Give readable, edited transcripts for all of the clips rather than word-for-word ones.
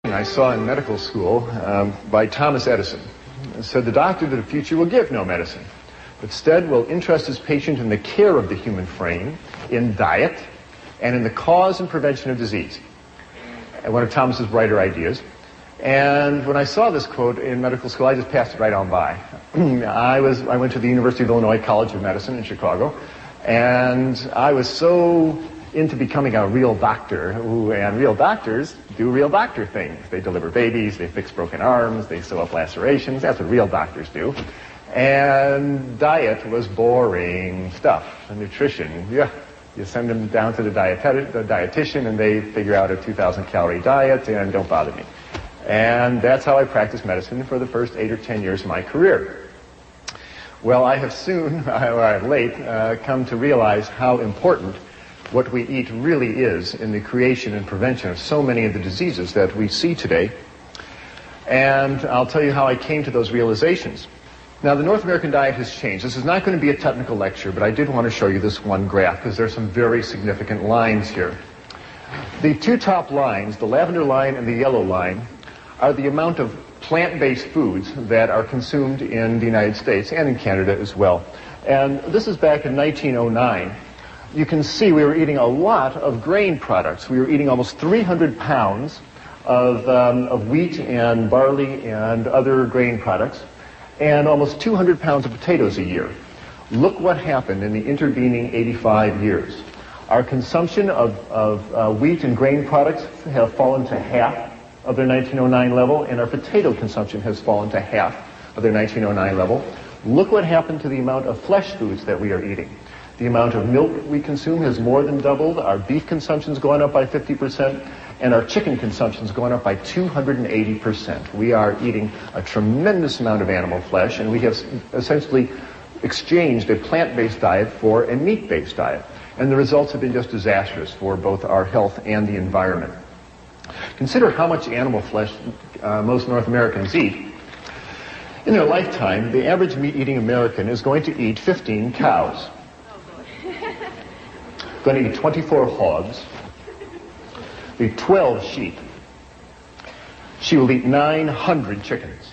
quotation I saw in medical school by Thomas Edison. It said, "The doctor of the future will give no medicine, but instead will interest his patient in the care of the human frame, in diet, and in the cause and prevention of disease." And one of Thomas's brighter ideas. And when I saw this quote in medical school, I just passed it right on by. I went to the University of Illinois College of Medicine in Chicago, and I was so into becoming a real doctor, and real doctors do real doctor things. They deliver babies, they fix broken arms, they sew up lacerations. That's what real doctors do. And diet was boring stuff. And nutrition, yeah, you send them down to the dietitian, and they figure out a 2,000 calorie diet, and don't bother me. And that's how I practiced medicine for the first 8 or 10 years of my career. Well, I have soon, late, come to realize how important what we eat really is in the creation and prevention of so many of the diseases that we see today. And I'll tell you how I came to those realizations. Now, the North American diet has changed. This is not going to be a technical lecture, but I did want to show you this one graph because there's some very significant lines here. The two top lines, the lavender line and the yellow line, are the amount of plant-based foods that are consumed in the United States and in Canada as well. And this is back in 1909. You can see we were eating a lot of grain products. We were eating almost 300 pounds of wheat and barley and other grain products, and almost 200 pounds of potatoes a year. Look what happened in the intervening 85 years. Our consumption of wheat and grain products have fallen to half of their 1909 level, and our potato consumption has fallen to half of their 1909 level. Look what happened to the amount of flesh foods that we are eating. The amount of milk we consume has more than doubled. Our beef consumption's gone up by 50%, and our chicken consumption's gone up by 280%. We are eating a tremendous amount of animal flesh, and we have essentially exchanged a plant-based diet for a meat-based diet. And the results have been just disastrous for both our health and the environment. Consider how much animal flesh most North Americans eat. In their lifetime, the average meat-eating American is going to eat 15 cows. Going to eat 24 hogs, eat 12 sheep. She will eat 900 chickens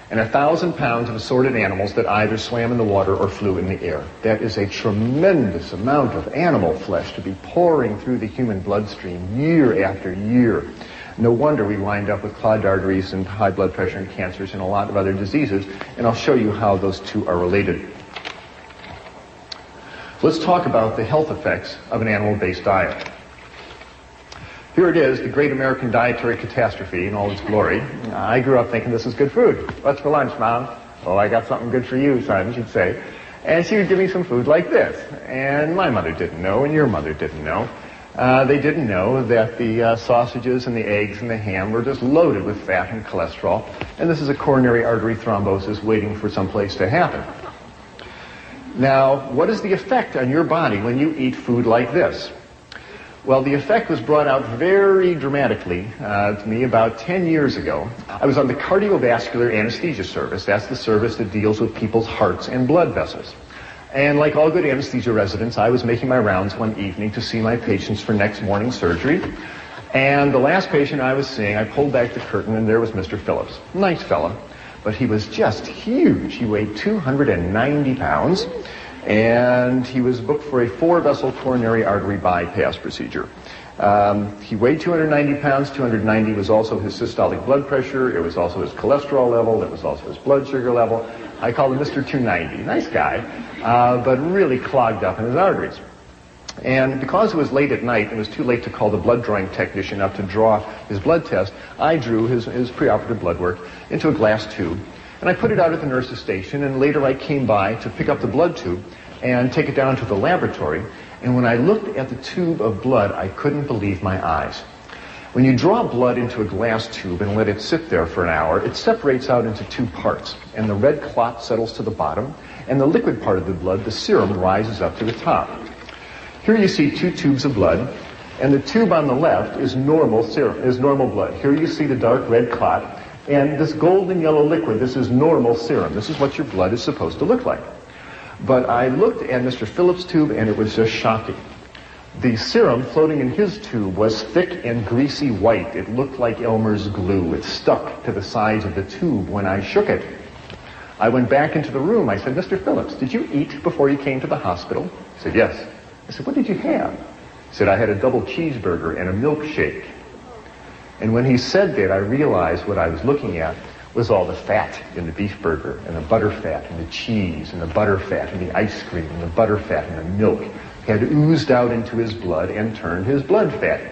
and 1,000 pounds of assorted animals that either swam in the water or flew in the air. That is a tremendous amount of animal flesh to be pouring through the human bloodstream year after year. No wonder we wind up with clogged arteries and high blood pressure and cancers and a lot of other diseases, and I'll show you how those two are related. Let's talk about the health effects of an animal-based diet. Here it is, the great American dietary catastrophe in all its glory. I grew up thinking this is good food. What's for lunch, Mom? Oh, I got something good for you, son, she'd say. And she would give me some food like this. And my mother didn't know, and your mother didn't know. They didn't know that the sausages and the eggs and the ham were just loaded with fat and cholesterol. And this is a coronary artery thrombosis waiting for some place to happen. Now, what is the effect on your body when you eat food like this? Well, the effect was brought out very dramatically to me about 10 years ago. I was on the cardiovascular anesthesia service. That's the service that deals with people's hearts and blood vessels. And like all good anesthesia residents, I was making my rounds one evening to see my patients for next morning's surgery. And the last patient I was seeing, I pulled back the curtain, and there was Mr. Phillips. Nice fella, but he was just huge. He weighed 290 pounds. And he was booked for a 4-vessel coronary artery bypass procedure. He weighed 290 pounds. 290 was also his systolic blood pressure. It was also his cholesterol level. It was also his blood sugar level. I called him Mr. 290. Nice guy, but really clogged up in his arteries. And because it was late at night, it was too late to call the blood drawing technician up to draw his blood test, I drew his preoperative blood work into a glass tube. And I put it out at the nurse's station, and later I came by to pick up the blood tube and take it down to the laboratory. And when I looked at the tube of blood, I couldn't believe my eyes. When you draw blood into a glass tube and let it sit there for an hour, it separates out into two parts. And the red clot settles to the bottom, and the liquid part of the blood, the serum, rises up to the top. Here you see two tubes of blood, and the tube on the left is normal serum, is normal blood. Here you see the dark red clot. And this golden yellow liquid, this is normal serum. This is what your blood is supposed to look like. But I looked at Mr. Phillips' tube, and it was just shocking. The serum floating in his tube was thick and greasy white. It looked like Elmer's glue. It stuck to the sides of the tube when I shook it. I went back into the room. I said, Mr. Phillips, did you eat before you came to the hospital? He said, yes. I said, what did you have? He said, I had a double cheeseburger and a milkshake. And when he said that, I realized what I was looking at was all the fat in the beef burger, and the butter fat, and the cheese, and the butter fat, and the ice cream, and the butter fat, and the milk had oozed out into his blood and turned his blood fatty.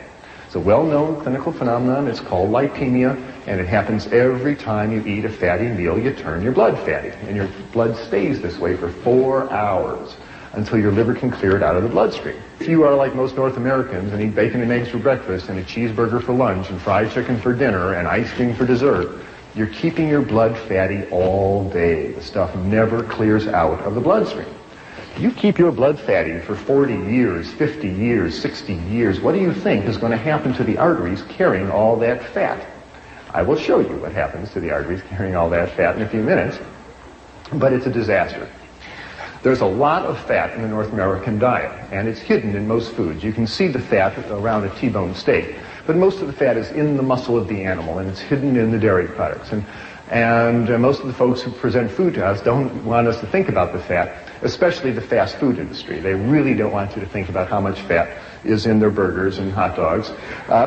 It's a well-known clinical phenomenon. It's called lipemia, and it happens every time you eat a fatty meal. You turn your blood fatty, and your blood stays this way for 4 hours until your liver can clear it out of the bloodstream. If you are like most North Americans and eat bacon and eggs for breakfast and a cheeseburger for lunch and fried chicken for dinner and ice cream for dessert, you're keeping your blood fatty all day. The stuff never clears out of the bloodstream. You keep your blood fatty for 40 years, 50 years, 60 years. What do you think is going to happen to the arteries carrying all that fat? I will show you what happens to the arteries carrying all that fat in a few minutes, but it's a disaster. There's a lot of fat in the North American diet, and it's hidden in most foods. You can see the fat around a T-bone steak, but most of the fat is in the muscle of the animal, and it's hidden in the dairy products. And most of the folks who present food to us don't want us to think about the fat, especially the fast food industry. They really don't want you to think about how much fat is in their burgers and hot dogs,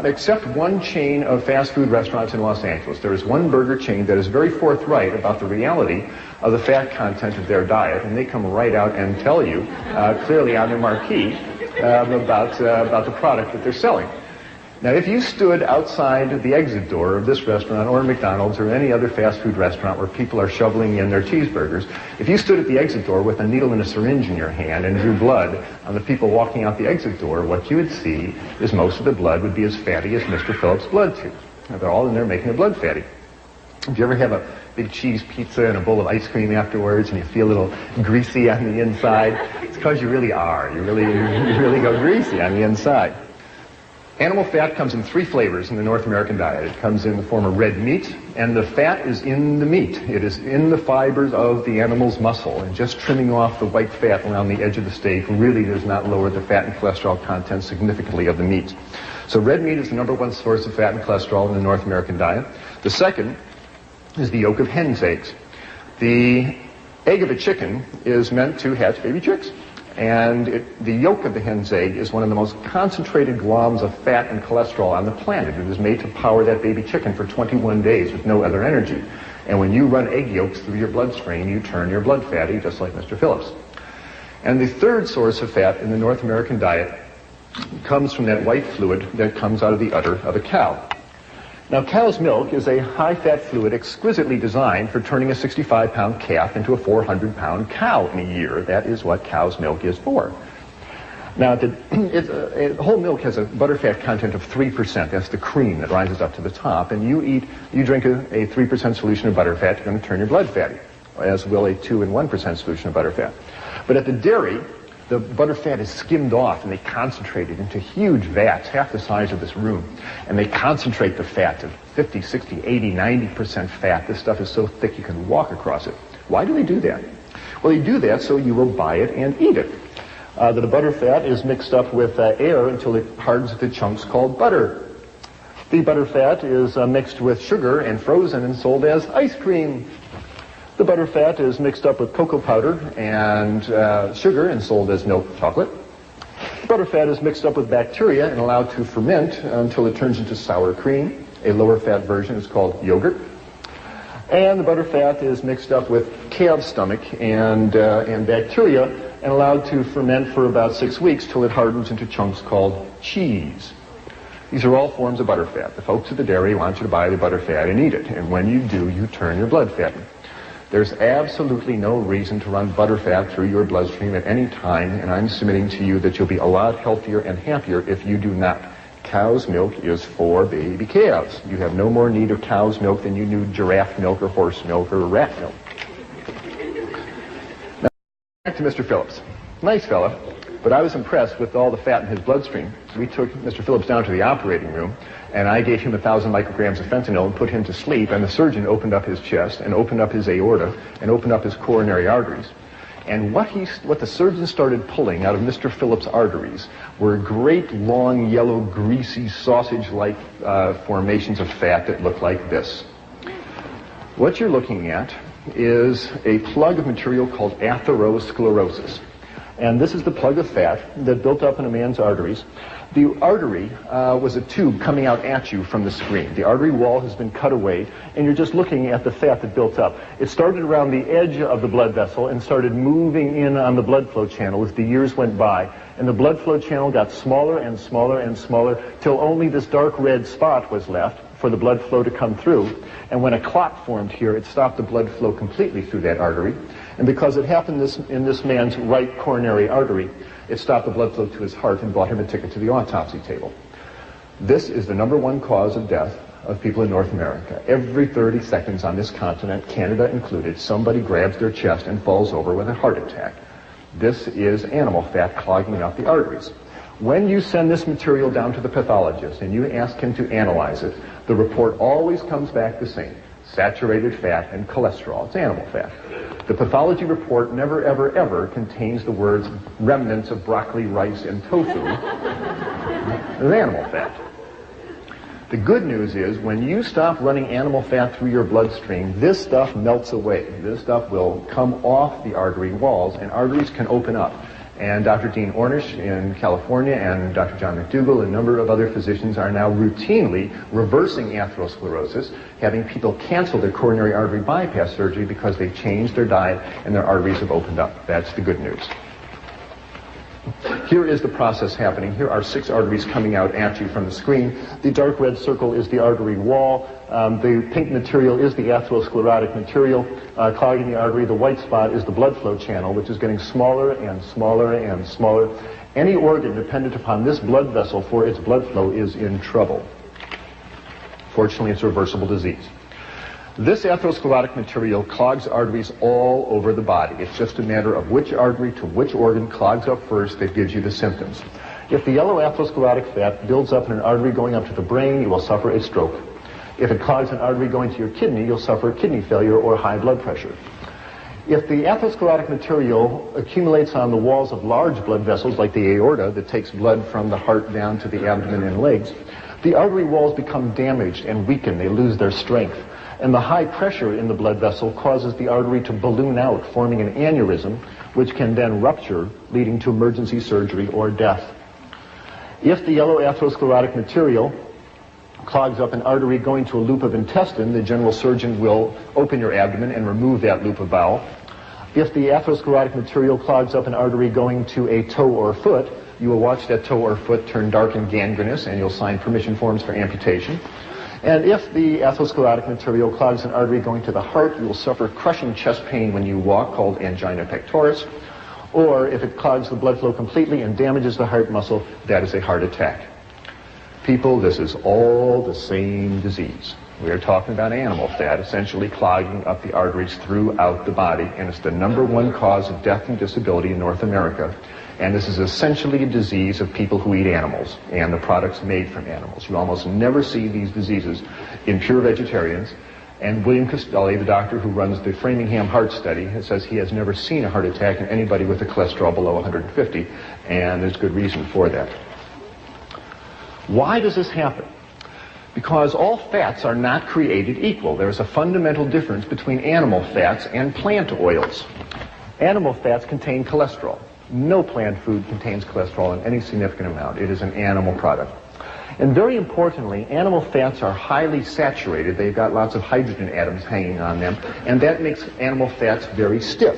except one chain of fast food restaurants in Los Angeles. There is one burger chain that is very forthright about the reality of the fat content of their diet, and they come right out and tell you clearly on their marquee about the product that they're selling. Now, if you stood outside the exit door of this restaurant or McDonald's or any other fast food restaurant where people are shoveling in their cheeseburgers, if you stood at the exit door with a needle and a syringe in your hand and drew blood on the people walking out the exit door, what you would see is most of the blood would be as fatty as Mr. Phillips' blood tube. Now, they're all in there making the blood fatty. If you ever have a big cheese pizza and a bowl of ice cream afterwards and you feel a little greasy on the inside, it's because you really are. You really go greasy on the inside. Animal fat comes in 3 flavors in the North American diet. It comes in the form of red meat, and the fat is in the meat. It is in the fibers of the animal's muscle, and just trimming off the white fat around the edge of the steak really does not lower the fat and cholesterol content significantly of the meat. So red meat is the #1 source of fat and cholesterol in the North American diet. The second is the yolk of hen's eggs. The egg of a chicken is meant to hatch baby chicks. And the yolk of the hen's egg is one of the most concentrated gloms of fat and cholesterol on the planet. It is made to power that baby chicken for 21 days with no other energy. And when you run egg yolks through your bloodstream, you turn your blood fatty, just like Mr. Phillips. And the third source of fat in the North American diet comes from that white fluid that comes out of the udder of a cow. Now, cow's milk is a high-fat fluid exquisitely designed for turning a 65-pound calf into a 400-pound cow in a year. That is what cow's milk is for. Now, whole milk has a butterfat content of 3%. That's the cream that rises up to the top. And you drink a 3% solution of butterfat, you're going to turn your blood fatty, as will a 2 and 1% solution of butterfat. But at the dairy, the butterfat is skimmed off and they concentrate it into huge vats, half the size of this room. And they concentrate the fat to 50, 60, 80, 90% fat. This stuff is so thick you can walk across it. Why do they do that? Well, they do that so you will buy it and eat it. The butterfat is mixed up with air until it hardens into chunks called butter. The butterfat is mixed with sugar and frozen and sold as ice cream. The butterfat is mixed up with cocoa powder and sugar and sold as milk chocolate. The butterfat is mixed up with bacteria and allowed to ferment until it turns into sour cream. A lower fat version is called yogurt. And the butterfat is mixed up with calf's stomach and bacteria and allowed to ferment for about 6 weeks till it hardens into chunks called cheese. These are all forms of butterfat. The folks at the dairy want you to buy the butterfat and eat it. And when you do, you turn your blood fatty. There's absolutely no reason to run butterfat through your bloodstream at any time, and I'm submitting to you that you'll be a lot healthier and happier if you do not. Cow's milk is for baby calves. You have no more need of cow's milk than you do giraffe milk or horse milk or rat milk. Now, back to Mr. Phillips. Nice fella, but I was impressed with all the fat in his bloodstream. We took Mr. Phillips down to the operating room, and I gave him 1,000 micrograms of fentanyl and put him to sleep, and the surgeon opened up his chest and opened up his aorta and opened up his coronary arteries. And what the surgeon started pulling out of Mr. Phillips' arteries were great, long, yellow, greasy, sausage-like formations of fat that looked like this. What you're looking at is a plug of material called atherosclerosis. And this is the plug of fat that built up in a man's arteries. The artery was a tube coming out at you from the screen. The artery wall has been cut away, and you're just looking at the fat that built up. It started around the edge of the blood vessel and started moving in on the blood flow channel as the years went by. And the blood flow channel got smaller and smaller and smaller till only this dark red spot was left for the blood flow to come through. And when a clot formed here, it stopped the blood flow completely through that artery. And because it happened in this man's right coronary artery, it stopped the blood flow to his heart and bought him a ticket to the autopsy table. This is the #1 cause of death of people in North America. Every 30 seconds on this continent, Canada included, somebody grabs their chest and falls over with a heart attack. This is animal fat clogging up the arteries. When you send this material down to the pathologist and you ask him to analyze it, the report always comes back the same: saturated fat and cholesterol. It's animal fat. The pathology report never, ever, ever contains the words remnants of broccoli, rice, and tofu. It's animal fat. The good news is when you stop running animal fat through your bloodstream, this stuff melts away. This stuff will come off the artery walls, and arteries can open up. And Dr. Dean Ornish in California and Dr. John McDougall and a number of other physicians are now routinely reversing atherosclerosis, having people cancel their coronary artery bypass surgery because they've changed their diet and their arteries have opened up. That's the good news. Here is the process happening. Here are 6 arteries coming out at you from the screen. The dark red circle is the artery wall. The pink material is the atherosclerotic material clogging the artery. The white spot is the blood flow channel, which is getting smaller and smaller and smaller. Any organ dependent upon this blood vessel for its blood flow is in trouble. Fortunately, it's a reversible disease. This atherosclerotic material clogs arteries all over the body. It's just a matter of which artery to which organ clogs up first that gives you the symptoms. If the yellow atherosclerotic fat builds up in an artery going up to the brain, you will suffer a stroke. If it clogs an artery going to your kidney, you'll suffer kidney failure or high blood pressure. If the atherosclerotic material accumulates on the walls of large blood vessels like the aorta that takes blood from the heart down to the abdomen and legs, the artery walls become damaged and weaken. They lose their strength. And the high pressure in the blood vessel causes the artery to balloon out, forming an aneurysm, which can then rupture, leading to emergency surgery or death. If the yellow atherosclerotic material clogs up an artery going to a loop of intestine, the general surgeon will open your abdomen and remove that loop of bowel. If the atherosclerotic material clogs up an artery going to a toe or foot, you will watch that toe or foot turn dark and gangrenous, and you'll sign permission forms for amputation. And if the atherosclerotic material clogs an artery going to the heart, you will suffer crushing chest pain when you walk, called angina pectoris. Or if it clogs the blood flow completely and damages the heart muscle, that is a heart attack. People, this is all the same disease. We are talking about animal fat essentially clogging up the arteries throughout the body, and it's the #1 cause of death and disability in North America. And this is essentially a disease of people who eat animals and the products made from animals. You almost never see these diseases in pure vegetarians. And William Costelli, the doctor who runs the Framingham Heart Study, says he has never seen a heart attack in anybody with a cholesterol below 150, and there's good reason for that. Why does this happen? Because all fats are not created equal. There's a fundamental difference between animal fats and plant oils. Animal fats contain cholesterol. No plant food contains cholesterol in any significant amount. It is an animal product. And very importantly, animal fats are highly saturated. They've got lots of hydrogen atoms hanging on them, and that makes animal fats very stiff.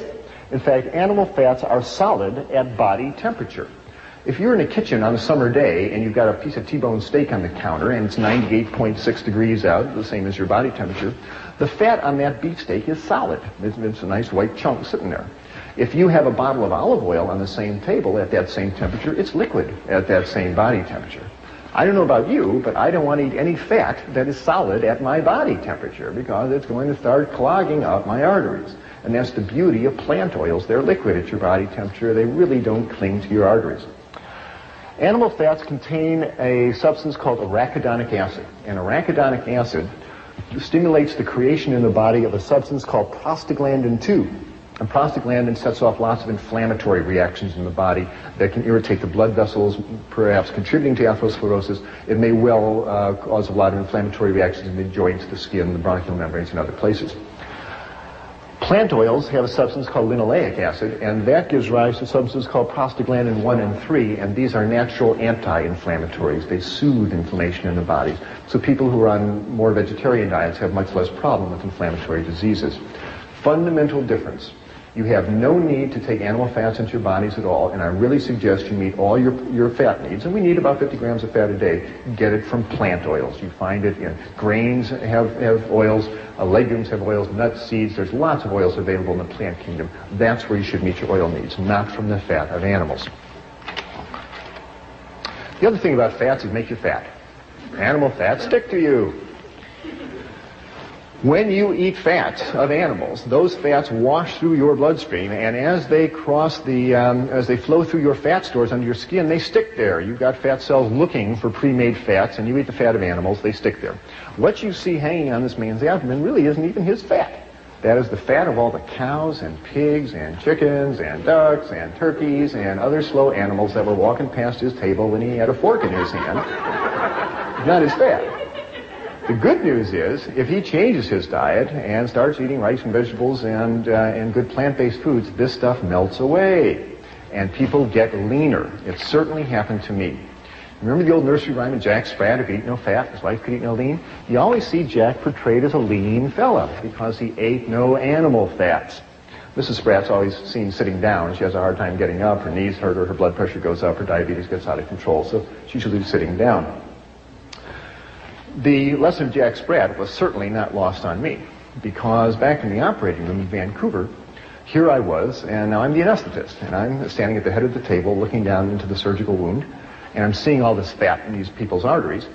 In fact, animal fats are solid at body temperature. If you're in a kitchen on a summer day and you've got a piece of T-bone steak on the counter and it's 98.6 degrees out, the same as your body temperature, the fat on that beefsteak is solid. It's a nice white chunk sitting there. If you have a bottle of olive oil on the same table at that same temperature, it's liquid at that same body temperature. I don't know about you, but I don't want to eat any fat that is solid at my body temperature because it's going to start clogging up my arteries. And that's the beauty of plant oils. They're liquid at your body temperature. They really don't cling to your arteries. Animal fats contain a substance called arachidonic acid. And arachidonic acid stimulates the creation in the body of a substance called prostaglandin 2. And prostaglandin sets off lots of inflammatory reactions in the body that can irritate the blood vessels, perhaps contributing to atherosclerosis. It may well cause a lot of inflammatory reactions in the joints, the skin, the bronchial membranes, and other places. Plant oils have a substance called linoleic acid, and that gives rise to substances called prostaglandin 1 and 3, and these are natural anti-inflammatories. They soothe inflammation in the body. So people who are on more vegetarian diets have much less problem with inflammatory diseases. Fundamental difference. You have no need to take animal fats into your bodies at all, and I really suggest you meet all your fat needs, and we need about 50 grams of fat a day. Get it from plant oils. You find it in grains have oils, legumes have oils, nuts, seeds. There's lots of oils available in the plant kingdom. That's where you should meet your oil needs, not from the fat of animals. The other thing about fats is make you fat. Animal fats stick to you. When you eat fats of animals, those fats wash through your bloodstream, and as they cross as they flow through your fat stores under your skin, they stick there. You've got fat cells looking for pre-made fats, and you eat the fat of animals, they stick there. What you see hanging on this man's abdomen really isn't even his fat. That is the fat of all the cows and pigs and chickens and ducks and turkeys and other slow animals that were walking past his table when he had a fork in his hand. Not his fat. The good news is, if he changes his diet and starts eating rice and vegetables and good plant-based foods, this stuff melts away, and people get leaner. It certainly happened to me. Remember the old nursery rhyme of Jack Sprat, who could eat no fat, his wife could eat no lean? You always see Jack portrayed as a lean fella because he ate no animal fats. Mrs. Sprat's always seen sitting down. She has a hard time getting up. Her knees hurt her, her blood pressure goes up, her diabetes gets out of control, so she should be sitting down. The lesson of Jack Sprat was certainly not lost on me, because back in the operating room in Vancouver, here I was, and now I'm the anesthetist, and I'm standing at the head of the table looking down into the surgical wound, and I'm seeing all this fat in these people's arteries.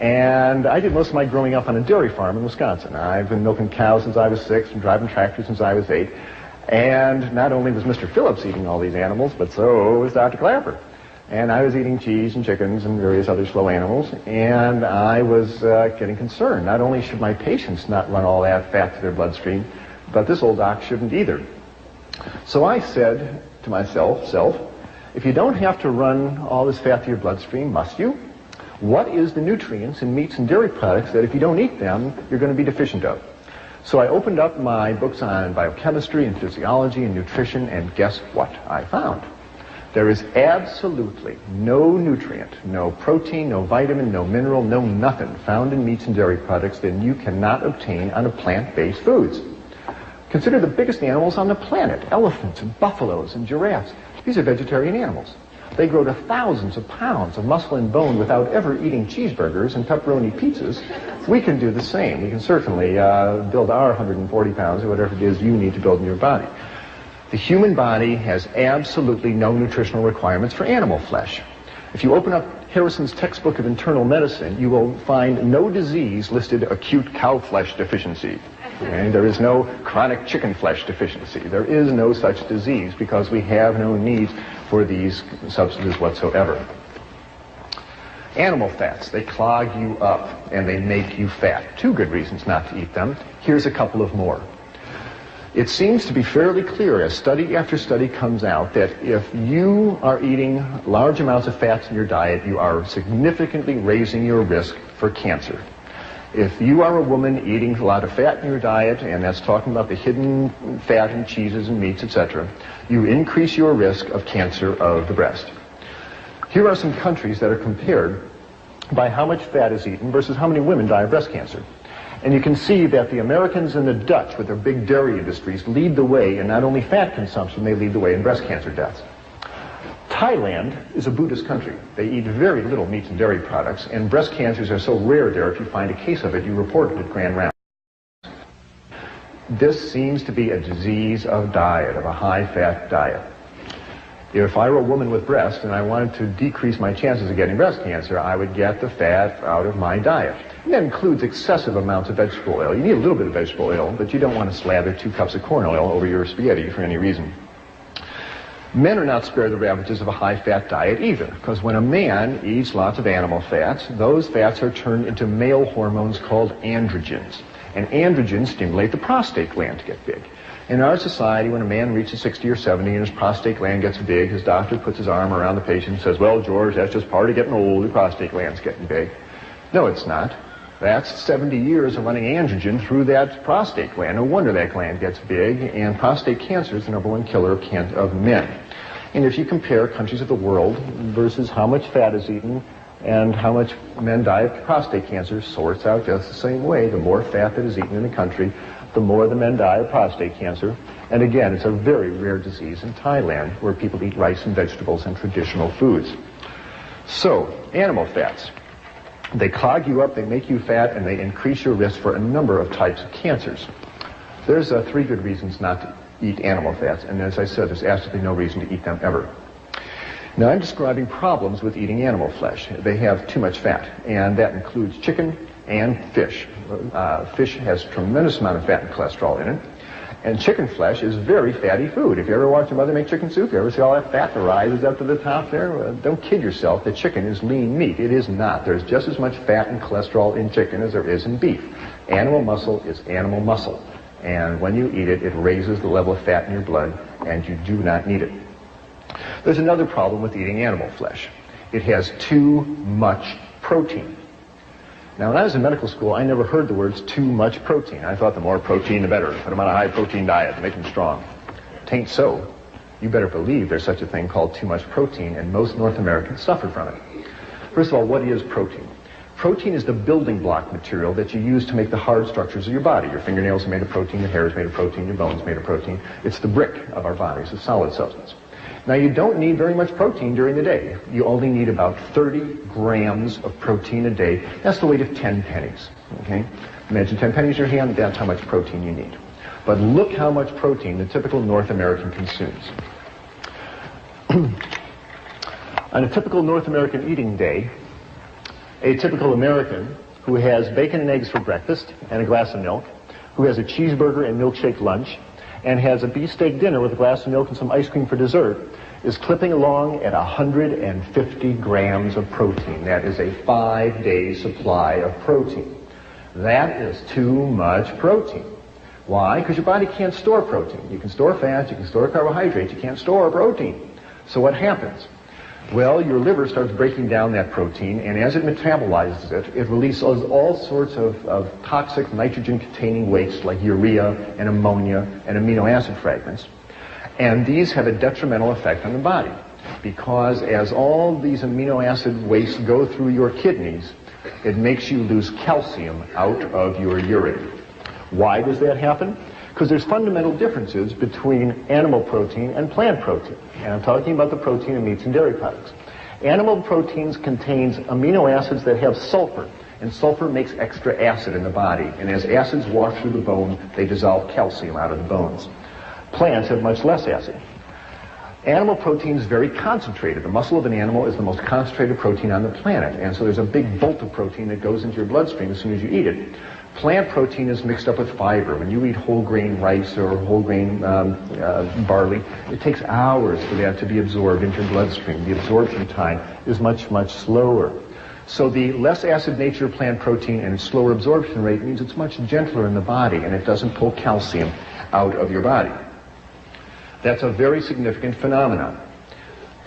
And I did most of my growing up on a dairy farm in Wisconsin. I've been milking cows since I was 6 and driving tractors since I was 8. And not only was Mr. Phillips eating all these animals, but so was Dr. Clapper. And I was eating cheese and chickens and various other slow animals, and I was getting concerned. Not only should my patients not run all that fat to their bloodstream, but this old doc shouldn't either. So I said to myself, if you don't have to run all this fat to your bloodstream, must you? What is the nutrients in meats and dairy products that if you don't eat them, you're going to be deficient of? So I opened up my books on biochemistry and physiology and nutrition, and guess what I found? There is absolutely no nutrient, no protein, no vitamin, no mineral, no nothing found in meats and dairy products that you cannot obtain on plant-based foods. Consider the biggest animals on the planet, elephants and buffaloes and giraffes. These are vegetarian animals. They grow to thousands of pounds of muscle and bone without ever eating cheeseburgers and pepperoni pizzas. We can do the same. We can certainly build our 140 pounds or whatever it is you need to build in your body. The human body has absolutely no nutritional requirements for animal flesh. If you open up Harrison's textbook of internal medicine, you will find no disease listed acute cow flesh deficiency. Okay? There is no chronic chicken flesh deficiency. There is no such disease because we have no need for these substances whatsoever. Animal fats, they clog you up and they make you fat. 2 good reasons not to eat them. Here's a couple of more. It seems to be fairly clear as study after study comes out that if you are eating large amounts of fats in your diet, you are significantly raising your risk for cancer. If you are a woman eating a lot of fat in your diet, and that's talking about the hidden fat in cheeses and meats, etc., you increase your risk of cancer of the breast. Here are some countries that are compared by how much fat is eaten versus how many women die of breast cancer. And you can see that the Americans and the Dutch, with their big dairy industries, lead the way in not only fat consumption, they lead the way in breast cancer deaths. Thailand is a Buddhist country. They eat very little meat and dairy products, and breast cancers are so rare there, if you find a case of it, you report it at Grand Rounds. This seems to be a disease of diet, of a high-fat diet. If I were a woman with breasts and I wanted to decrease my chances of getting breast cancer, I would get the fat out of my diet. And that includes excessive amounts of vegetable oil. You need a little bit of vegetable oil, but you don't want to slather 2 cups of corn oil over your spaghetti for any reason. Men are not spared the ravages of a high-fat diet either, because when a man eats lots of animal fats, those fats are turned into male hormones called androgens. And androgens stimulate the prostate gland to get big. In our society, when a man reaches 60 or 70 and his prostate gland gets big, his doctor puts his arm around the patient and says, well, George, that's just part of getting old, your prostate gland's getting big. No, it's not. That's 70 years of running androgen through that prostate gland. No wonder that gland gets big, and prostate cancer is the number one killer of men. And if you compare countries of the world versus how much fat is eaten and how much men die of prostate cancer, sorts out just the same way. The more fat that is eaten in the country, the more the men die of prostate cancer. And again, it's a very rare disease in Thailand, where people eat rice and vegetables and traditional foods. So, animal fats. They clog you up, they make you fat, and they increase your risk for a number of types of cancers. There's 3 good reasons not to eat animal fats, and as I said, there's absolutely no reason to eat them ever. Now, I'm describing problems with eating animal flesh. They have too much fat, and that includes chicken and fish. Fish has a tremendous amount of fat and cholesterol in it, and chicken flesh is very fatty food. If you ever watch your mother make chicken soup, you ever see all that fat that rises up to the top there? Don't kid yourself that chicken is lean meat. It is not. There's just as much fat and cholesterol in chicken as there is in beef. Animal muscle is animal muscle, and when you eat it, it raises the level of fat in your blood, and you do not need it. There's another problem with eating animal flesh. It has too much protein. Now, when I was in medical school, I never heard the words too much protein. I thought the more protein, the better. Put them on a high-protein diet, make them strong. Tain't so. You better believe there's such a thing called too much protein, and most North Americans suffer from it. First of all, what is protein? Protein is the building block material that you use to make the hard structures of your body. Your fingernails are made of protein, your hair is made of protein, your bones are made of protein. It's the brick of our bodies, a solid substance. Now, you don't need very much protein during the day. You only need about 30 grams of protein a day. That's the weight of 10 pennies, okay? Imagine 10 pennies in your hand, that's how much protein you need. But look how much protein the typical North American consumes. On a typical North American eating day, a typical American who has bacon and eggs for breakfast and a glass of milk, who has a cheeseburger and milkshake lunch, and has a beefsteak dinner with a glass of milk and some ice cream for dessert, is clipping along at 150 grams of protein. That is a 5-day supply of protein. That is too much protein. Why? Because your body can't store protein. You can store fat, you can store carbohydrates, you can't store protein. So what happens? Well, your liver starts breaking down that protein, and as it metabolizes it, it releases all sorts of toxic nitrogen-containing waste like urea and ammonia and amino acid fragments. And these have a detrimental effect on the body, because as all these amino acid wastes go through your kidneys, it makes you lose calcium out of your urine. Why does that happen? Because there's fundamental differences between animal protein and plant protein. And I'm talking about the protein in meats and dairy products. Animal proteins contains amino acids that have sulfur, and sulfur makes extra acid in the body. And as acids walk through the bone, they dissolve calcium out of the bones. Plants have much less acid. Animal protein is very concentrated. The muscle of an animal is the most concentrated protein on the planet, and so there's a big bolt of protein that goes into your bloodstream as soon as you eat it. Plant protein is mixed up with fiber. When you eat whole grain rice or whole grain barley, it takes hours for that to be absorbed into your bloodstream. The absorption time is much, much slower. So the less acid nature of plant protein and its slower absorption rate means it's much gentler in the body, and it doesn't pull calcium out of your body. That's a very significant phenomenon.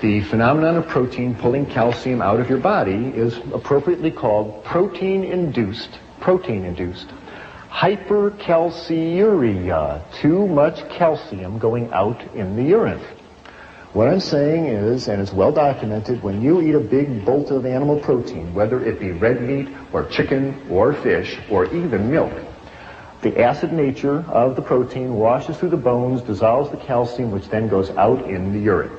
The phenomenon of protein pulling calcium out of your body is appropriately called protein-induced hypercalciuria, too much calcium going out in the urine. What I'm saying is, and it's well documented, when you eat a big bolt of animal protein, whether it be red meat or chicken or fish or even milk, the acid nature of the protein washes through the bones, dissolves the calcium, which then goes out in the urine.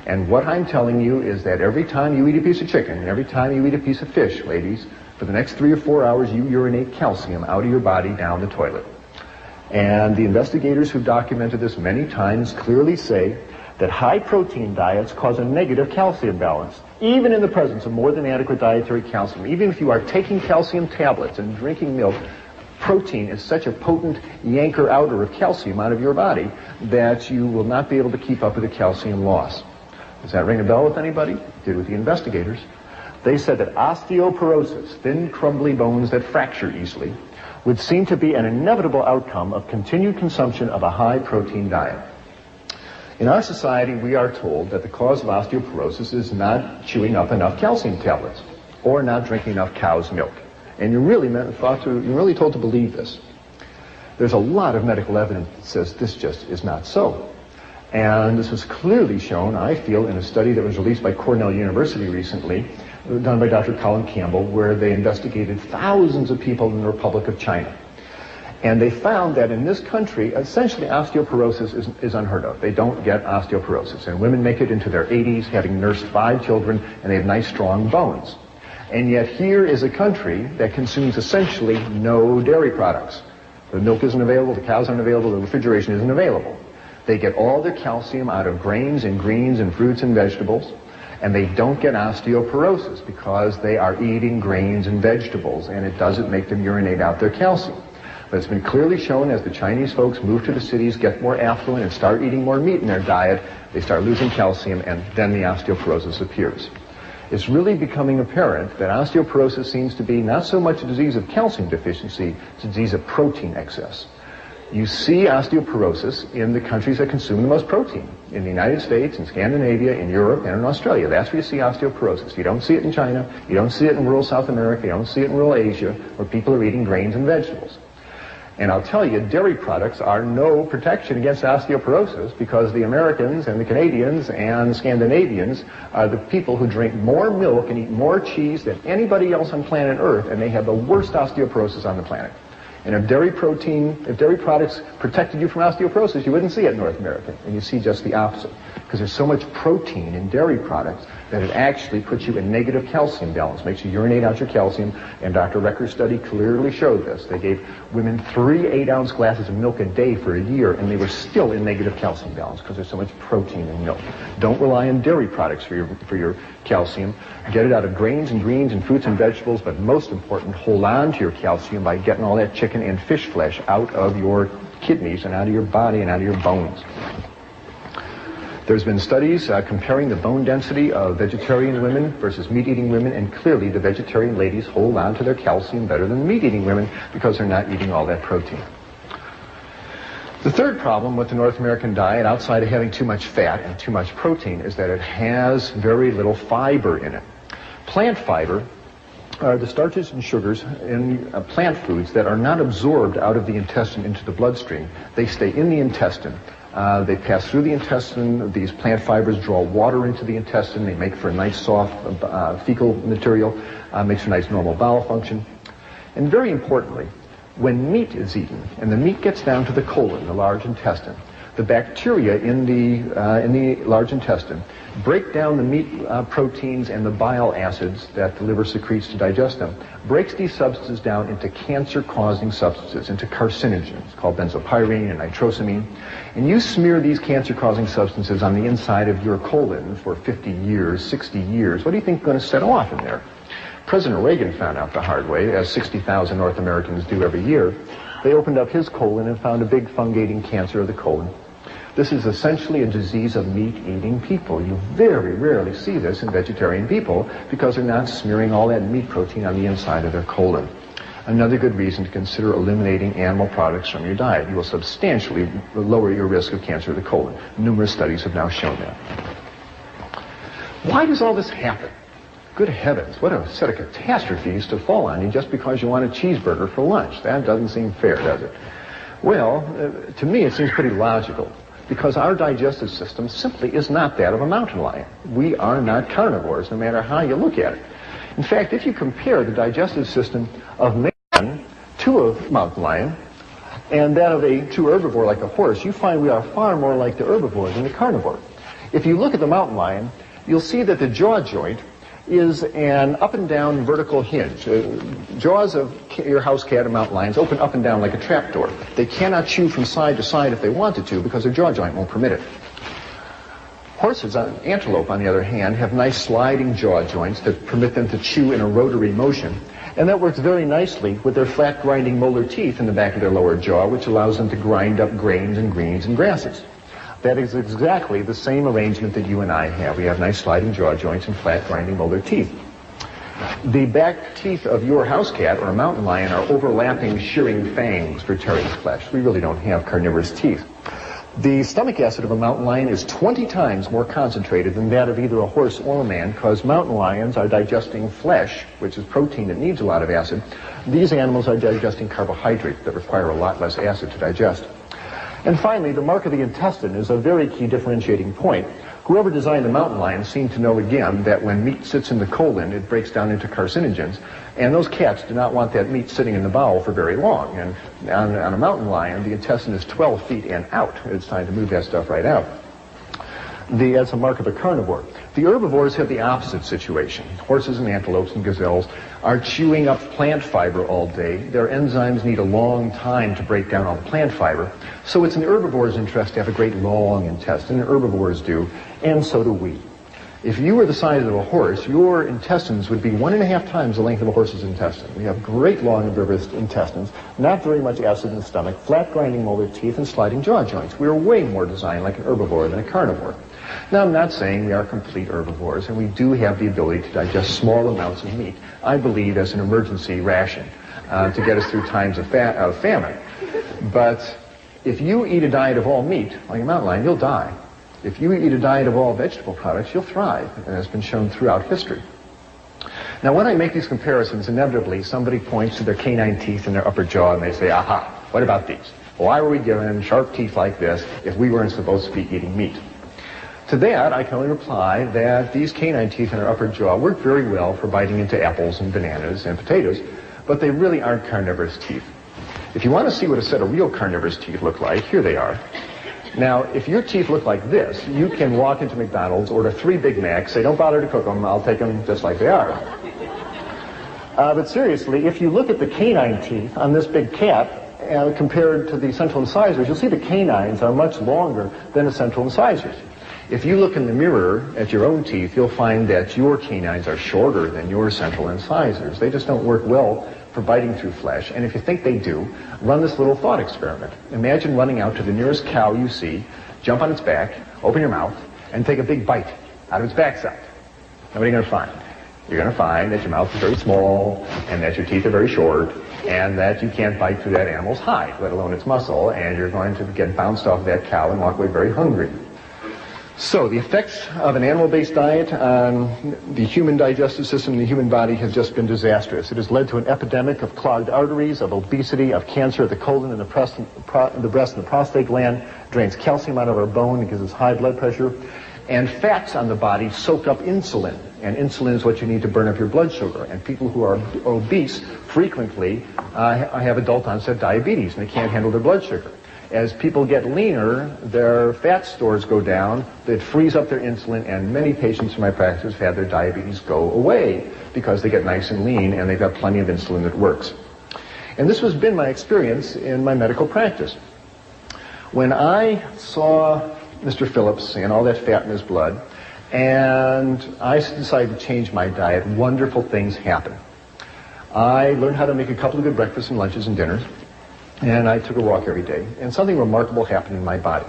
And what I'm telling you is that every time you eat a piece of chicken, and every time you eat a piece of fish, ladies, for the next 3 or 4 hours, you urinate calcium out of your body down the toilet. And the investigators who've documented this many times clearly say that high protein diets cause a negative calcium balance, even in the presence of more than adequate dietary calcium. Even if you are taking calcium tablets and drinking milk, protein is such a potent yanker-outer of calcium out of your body that you will not be able to keep up with the calcium loss. Does that ring a bell with anybody? It did with the investigators. They said that osteoporosis, thin, crumbly bones that fracture easily, would seem to be an inevitable outcome of continued consumption of a high-protein diet. In our society, we are told that the cause of osteoporosis is not chewing up enough calcium tablets or not drinking enough cow's milk. And you're really told to believe this. There's a lot of medical evidence that says this just is not so. And this was clearly shown, I feel, in a study that was released by Cornell University recently, done by Dr. Colin Campbell, where they investigated thousands of people in the Republic of China. And they found that in this country, essentially osteoporosis is unheard of. They don't get osteoporosis. And women make it into their 80s, having nursed 5 children, and they have nice, strong bones. And yet here is a country that consumes essentially no dairy products. The milk isn't available, the cows aren't available, the refrigeration isn't available. They get all their calcium out of grains and greens and fruits and vegetables, and they don't get osteoporosis because they are eating grains and vegetables, and it doesn't make them urinate out their calcium. But it's been clearly shown as the Chinese folks move to the cities, get more affluent, and start eating more meat in their diet, they start losing calcium, and then the osteoporosis appears. It's really becoming apparent that osteoporosis seems to be not so much a disease of calcium deficiency, it's a disease of protein excess. You see osteoporosis in the countries that consume the most protein. In the United States, in Scandinavia, in Europe, and in Australia. That's where you see osteoporosis. You don't see it in China, you don't see it in rural South America, you don't see it in rural Asia, where people are eating grains and vegetables. And I'll tell you, dairy products are no protection against osteoporosis because the Americans and the Canadians and Scandinavians are the people who drink more milk and eat more cheese than anybody else on planet Earth, and they have the worst osteoporosis on the planet. And if dairy products protected you from osteoporosis, you wouldn't see it in North America, and you see just the opposite. Because there's so much protein in dairy products that it actually puts you in negative calcium balance, makes you urinate out your calcium, and Dr. Recker's study clearly showed this. They gave women 3 8-ounce glasses of milk a day for a year, and they were still in negative calcium balance because there's so much protein in milk. Don't rely on dairy products for your calcium. Get it out of grains and greens and fruits and vegetables, but most important, hold on to your calcium by getting all that chicken and fish flesh out of your kidneys and out of your body and out of your bones. There's been studies comparing the bone density of vegetarian women versus meat-eating women, and clearly the vegetarian ladies hold on to their calcium better than the meat-eating women because they're not eating all that protein. The third problem with the North American diet, outside of having too much fat and too much protein, is that it has very little fiber in it. Plant fiber are the starches and sugars in plant foods that are not absorbed out of the intestine into the bloodstream. They stay in the intestine. They pass through the intestine. These plant fibers draw water into the intestine. They make for a nice soft fecal material, makes for nice normal bowel function. And very importantly, when meat is eaten, and the meat gets down to the colon, the large intestine, the bacteria in the large intestine break down the meat proteins and the bile acids that the liver secretes to digest them, breaks these substances down into cancer-causing substances, into carcinogens called benzopyrene and nitrosamine. And you smear these cancer-causing substances on the inside of your colon for 50 years, 60 years. What do you think is going to set off in there? President Reagan found out the hard way, as 60,000 North Americans do every year. They opened up his colon and found a big fungating cancer of the colon. This is essentially a disease of meat-eating people. You very rarely see this in vegetarian people because they're not smearing all that meat protein on the inside of their colon. Another good reason to consider eliminating animal products from your diet. You will substantially lower your risk of cancer of the colon. Numerous studies have now shown that. Why does all this happen? Good heavens, what a set of catastrophes to fall on you just because you want a cheeseburger for lunch. That doesn't seem fair, does it? Well, to me it seems pretty logical. Because our digestive system simply is not that of a mountain lion. We are not carnivores, no matter how you look at it. In fact, if you compare the digestive system of man to a mountain lion, and that of a true herbivore like a horse, you find we are far more like the herbivore than the carnivore. If you look at the mountain lion, you'll see that the jaw joint is an up and down vertical hinge. Jaws of your house cat and mountain lions open up and down like a trapdoor. They cannot chew from side to side if they wanted to because their jaw joint won't permit it. Horses, antelope on the other hand, have nice sliding jaw joints that permit them to chew in a rotary motion. And that works very nicely with their flat grinding molar teeth in the back of their lower jaw, which allows them to grind up grains and greens and grasses. That is exactly the same arrangement that you and I have. We have nice sliding jaw joints and flat grinding molar teeth. The back teeth of your house cat or a mountain lion are overlapping, shearing fangs for tearing flesh. We really don't have carnivorous teeth. The stomach acid of a mountain lion is 20 times more concentrated than that of either a horse or a man, because mountain lions are digesting flesh, which is protein that needs a lot of acid. These animals are digesting carbohydrates that require a lot less acid to digest. And finally, the mark of the intestine is a very key differentiating point. Whoever designed the mountain lion seemed to know again that when meat sits in the colon, it breaks down into carcinogens. And those cats do not want that meat sitting in the bowel for very long. And on a mountain lion, the intestine is 12 feet and out. It's time to move that stuff right out. That's a mark of a carnivore. The herbivores have the opposite situation. Horses and antelopes and gazelles are chewing up plant fiber all day. Their enzymes need a long time to break down all the plant fiber. So it's in the herbivore's interest to have a great long intestine, and herbivores do, and so do we. If you were the size of a horse, your intestines would be 1.5 times the length of a horse's intestine. We have great long herbivorous intestines, not very much acid in the stomach, flat grinding molar teeth, and sliding jaw joints. We are way more designed like an herbivore than a carnivore. Now, I'm not saying we are complete herbivores, and we do have the ability to digest small amounts of meat, I believe, as an emergency ration to get us through times of famine. But if you eat a diet of all meat, like a mountain lion, you'll die. If you eat a diet of all vegetable products, you'll thrive, and it's been shown throughout history. Now, when I make these comparisons, inevitably somebody points to their canine teeth in their upper jaw and they say, aha, what about these? Why were we given sharp teeth like this if we weren't supposed to be eating meat? To that, I can only reply that these canine teeth in our upper jaw work very well for biting into apples and bananas and potatoes, but they really aren't carnivorous teeth. If you want to see what a set of real carnivorous teeth look like, here they are. Now, if your teeth look like this, you can walk into McDonald's, order 3 Big Macs, say, don't bother to cook them, I'll take them just like they are. But seriously, if you look at the canine teeth on this big cat, compared to the central incisors, you'll see the canines are much longer than the central incisors. If you look in the mirror at your own teeth, you'll find that your canines are shorter than your central incisors. They just don't work well for biting through flesh. And if you think they do, run this little thought experiment. Imagine running out to the nearest cow you see, jump on its back, open your mouth, and take a big bite out of its backside. Now what are you going to find? You're going to find that your mouth is very small, and that your teeth are very short, and that you can't bite through that animal's hide, let alone its muscle, and you're going to get bounced off that cow and walk away very hungry. So the effects of an animal-based diet on the human digestive system and the human body have just been disastrous. It has led to an epidemic of clogged arteries, of obesity, of cancer of the colon and the breast and the prostate gland, drains calcium out of our bone, it gives us high blood pressure, and fats on the body soak up insulin, and insulin is what you need to burn up your blood sugar. And people who are obese frequently have adult-onset diabetes, and they can't handle their blood sugar. As people get leaner, their fat stores go down, it frees up their insulin, and many patients in my practice have had their diabetes go away because they get nice and lean and they've got plenty of insulin that works. And this has been my experience in my medical practice. When I saw Mr. Phillips and all that fat in his blood, and I decided to change my diet, wonderful things happened. I learned how to make a couple of good breakfasts and lunches and dinners. And I took a walk every day, and something remarkable happened in my body.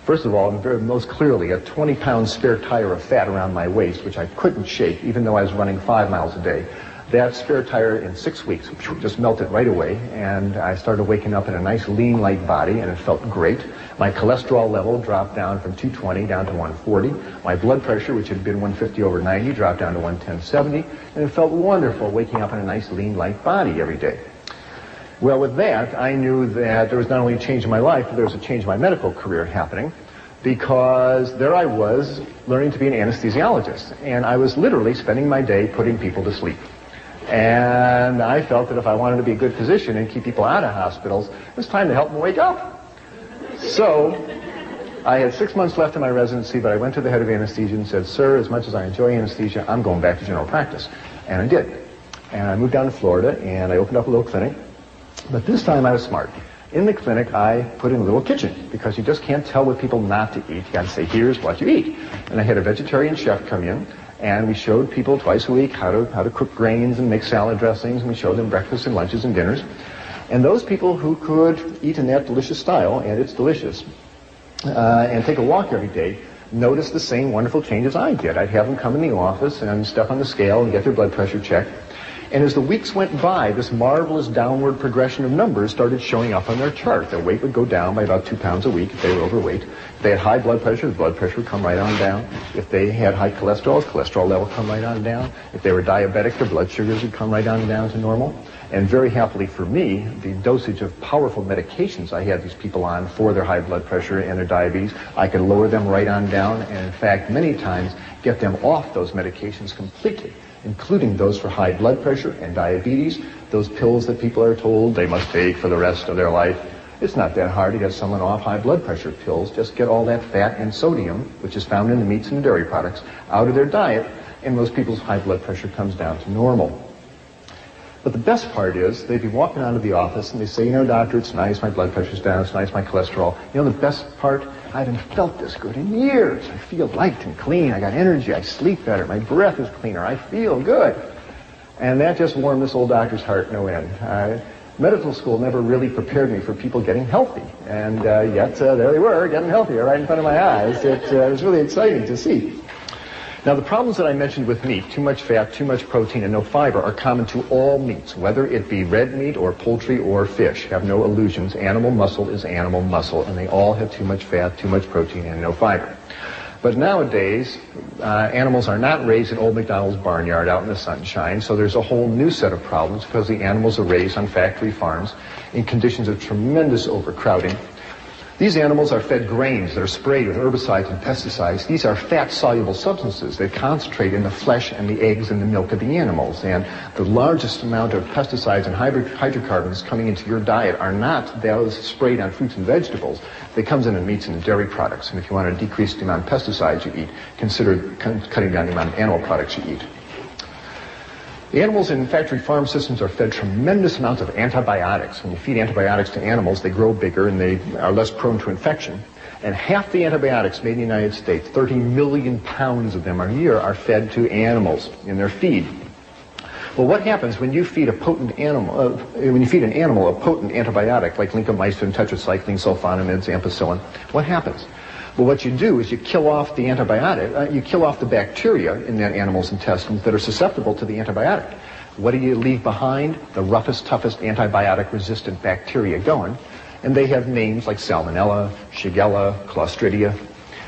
First of all, most clearly, a 20-pound spare tire of fat around my waist, which I couldn't shake, even though I was running 5 miles a day. That spare tire in 6 weeks just melted right away, and I started waking up in a nice lean, light body, and it felt great. My cholesterol level dropped down from 220 down to 140. My blood pressure, which had been 150/90, dropped down to 110/70, and it felt wonderful waking up in a nice, lean, light body every day. Well, with that, I knew that there was not only a change in my life, but there was a change in my medical career happening, because there I was learning to be an anesthesiologist, and I was literally spending my day putting people to sleep. And I felt that if I wanted to be a good physician and keep people out of hospitals, it was time to help them wake up. So I had 6 months left in my residency, but I went to the head of anesthesia and said, sir, as much as I enjoy anesthesia, I'm going back to general practice. And I did. And I moved down to Florida, and I opened up a little clinic. But this time I was smart. In the clinic, I put in a little kitchen, because you just can't tell what people not to eat. You got to say, here's what you eat. And I had a vegetarian chef come in, And we showed people twice a week how to cook grains and make salad dressings, and we showed them breakfasts and lunches and dinners. And those people who could eat in that delicious style, and it's delicious, and take a walk every day, noticed the same wonderful changes I did. I'd have them come in the office and step on the scale and get their blood pressure checked. And as the weeks went by, this marvelous downward progression of numbers started showing up on their chart. Their weight would go down by about 2 pounds a week if they were overweight. If they had high blood pressure, the blood pressure would come right on down. If they had high cholesterol, the cholesterol level would come right on down. If they were diabetic, their blood sugars would come right on down to normal. And very happily for me, the dosage of powerful medications I had these people on for their high blood pressure and their diabetes, I could lower them right on down, and in fact, many times get them off those medications completely, including those for high blood pressure and diabetes, those pills that people are told they must take for the rest of their life. It's not that hard to get someone off high blood pressure pills. Just get all that fat and sodium, which is found in the meats and the dairy products, out of their diet, and most people's high blood pressure comes down to normal. But the best part is, they'd be walking out of the office and they say, you know, doctor, it's nice, my blood pressure's down, it's nice, my cholesterol. You know, the best part, I haven't felt this good in years. I feel light and clean, I got energy, I sleep better, my breath is cleaner, I feel good. And that just warmed this old doctor's heart no end. Medical school never really prepared me for people getting healthy. And yet, there they were, getting healthier right in front of my eyes. It was really exciting to see. Now, the problems that I mentioned with meat, too much fat, too much protein, and no fiber, are common to all meats, whether it be red meat or poultry or fish. Have no illusions. Animal muscle is animal muscle, and they all have too much fat, too much protein, and no fiber. But nowadays, animals are not raised at Old MacDonald's barnyard out in the sunshine, so there's a whole new set of problems because the animals are raised on factory farms in conditions of tremendous overcrowding. These animals are fed grains that are sprayed with herbicides and pesticides. These are fat-soluble substances that concentrate in the flesh and the eggs and the milk of the animals. And the largest amount of pesticides and hydrocarbons coming into your diet are not those sprayed on fruits and vegetables. They come in meats and dairy products. And if you want to decrease the amount of pesticides you eat, consider cutting down the amount of animal products you eat. The animals in factory farm systems are fed tremendous amounts of antibiotics. When you feed antibiotics to animals, they grow bigger and they are less prone to infection. And half the antibiotics made in the United States, 30 million pounds of them a year, are fed to animals in their feed. Well, what happens when you feed a potent animal, when you feed an animal a potent antibiotic like lincomycin, tetracycline, sulfonamides, ampicillin? What happens? Well, what you do is you kill off the antibiotic, you kill off the bacteria in that animal's intestines that are susceptible to the antibiotic. What do you leave behind? The roughest, toughest antibiotic-resistant bacteria going. And they have names like Salmonella, Shigella, Clostridia.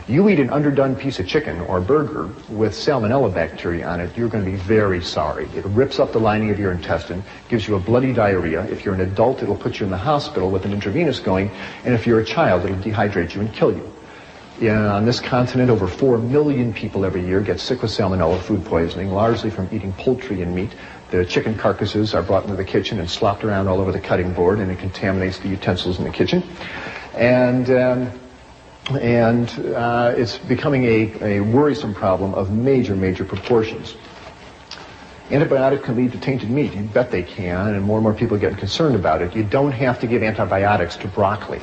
You eat an underdone piece of chicken or burger with Salmonella bacteria on it, you're going to be very sorry. It rips up the lining of your intestine, gives you a bloody diarrhea. If you're an adult, it'll put you in the hospital with an intravenous going. And if you're a child, it'll dehydrate you and kill you. On this continent, over 4 million people every year get sick with salmonella food poisoning, largely from eating poultry and meat. The chicken carcasses are brought into the kitchen and slopped around all over the cutting board, and it contaminates the utensils in the kitchen. And it's becoming a worrisome problem of major, major proportions. Antibiotics can lead to tainted meat. You bet they can, and more people are getting concerned about it. You don't have to give antibiotics to broccoli.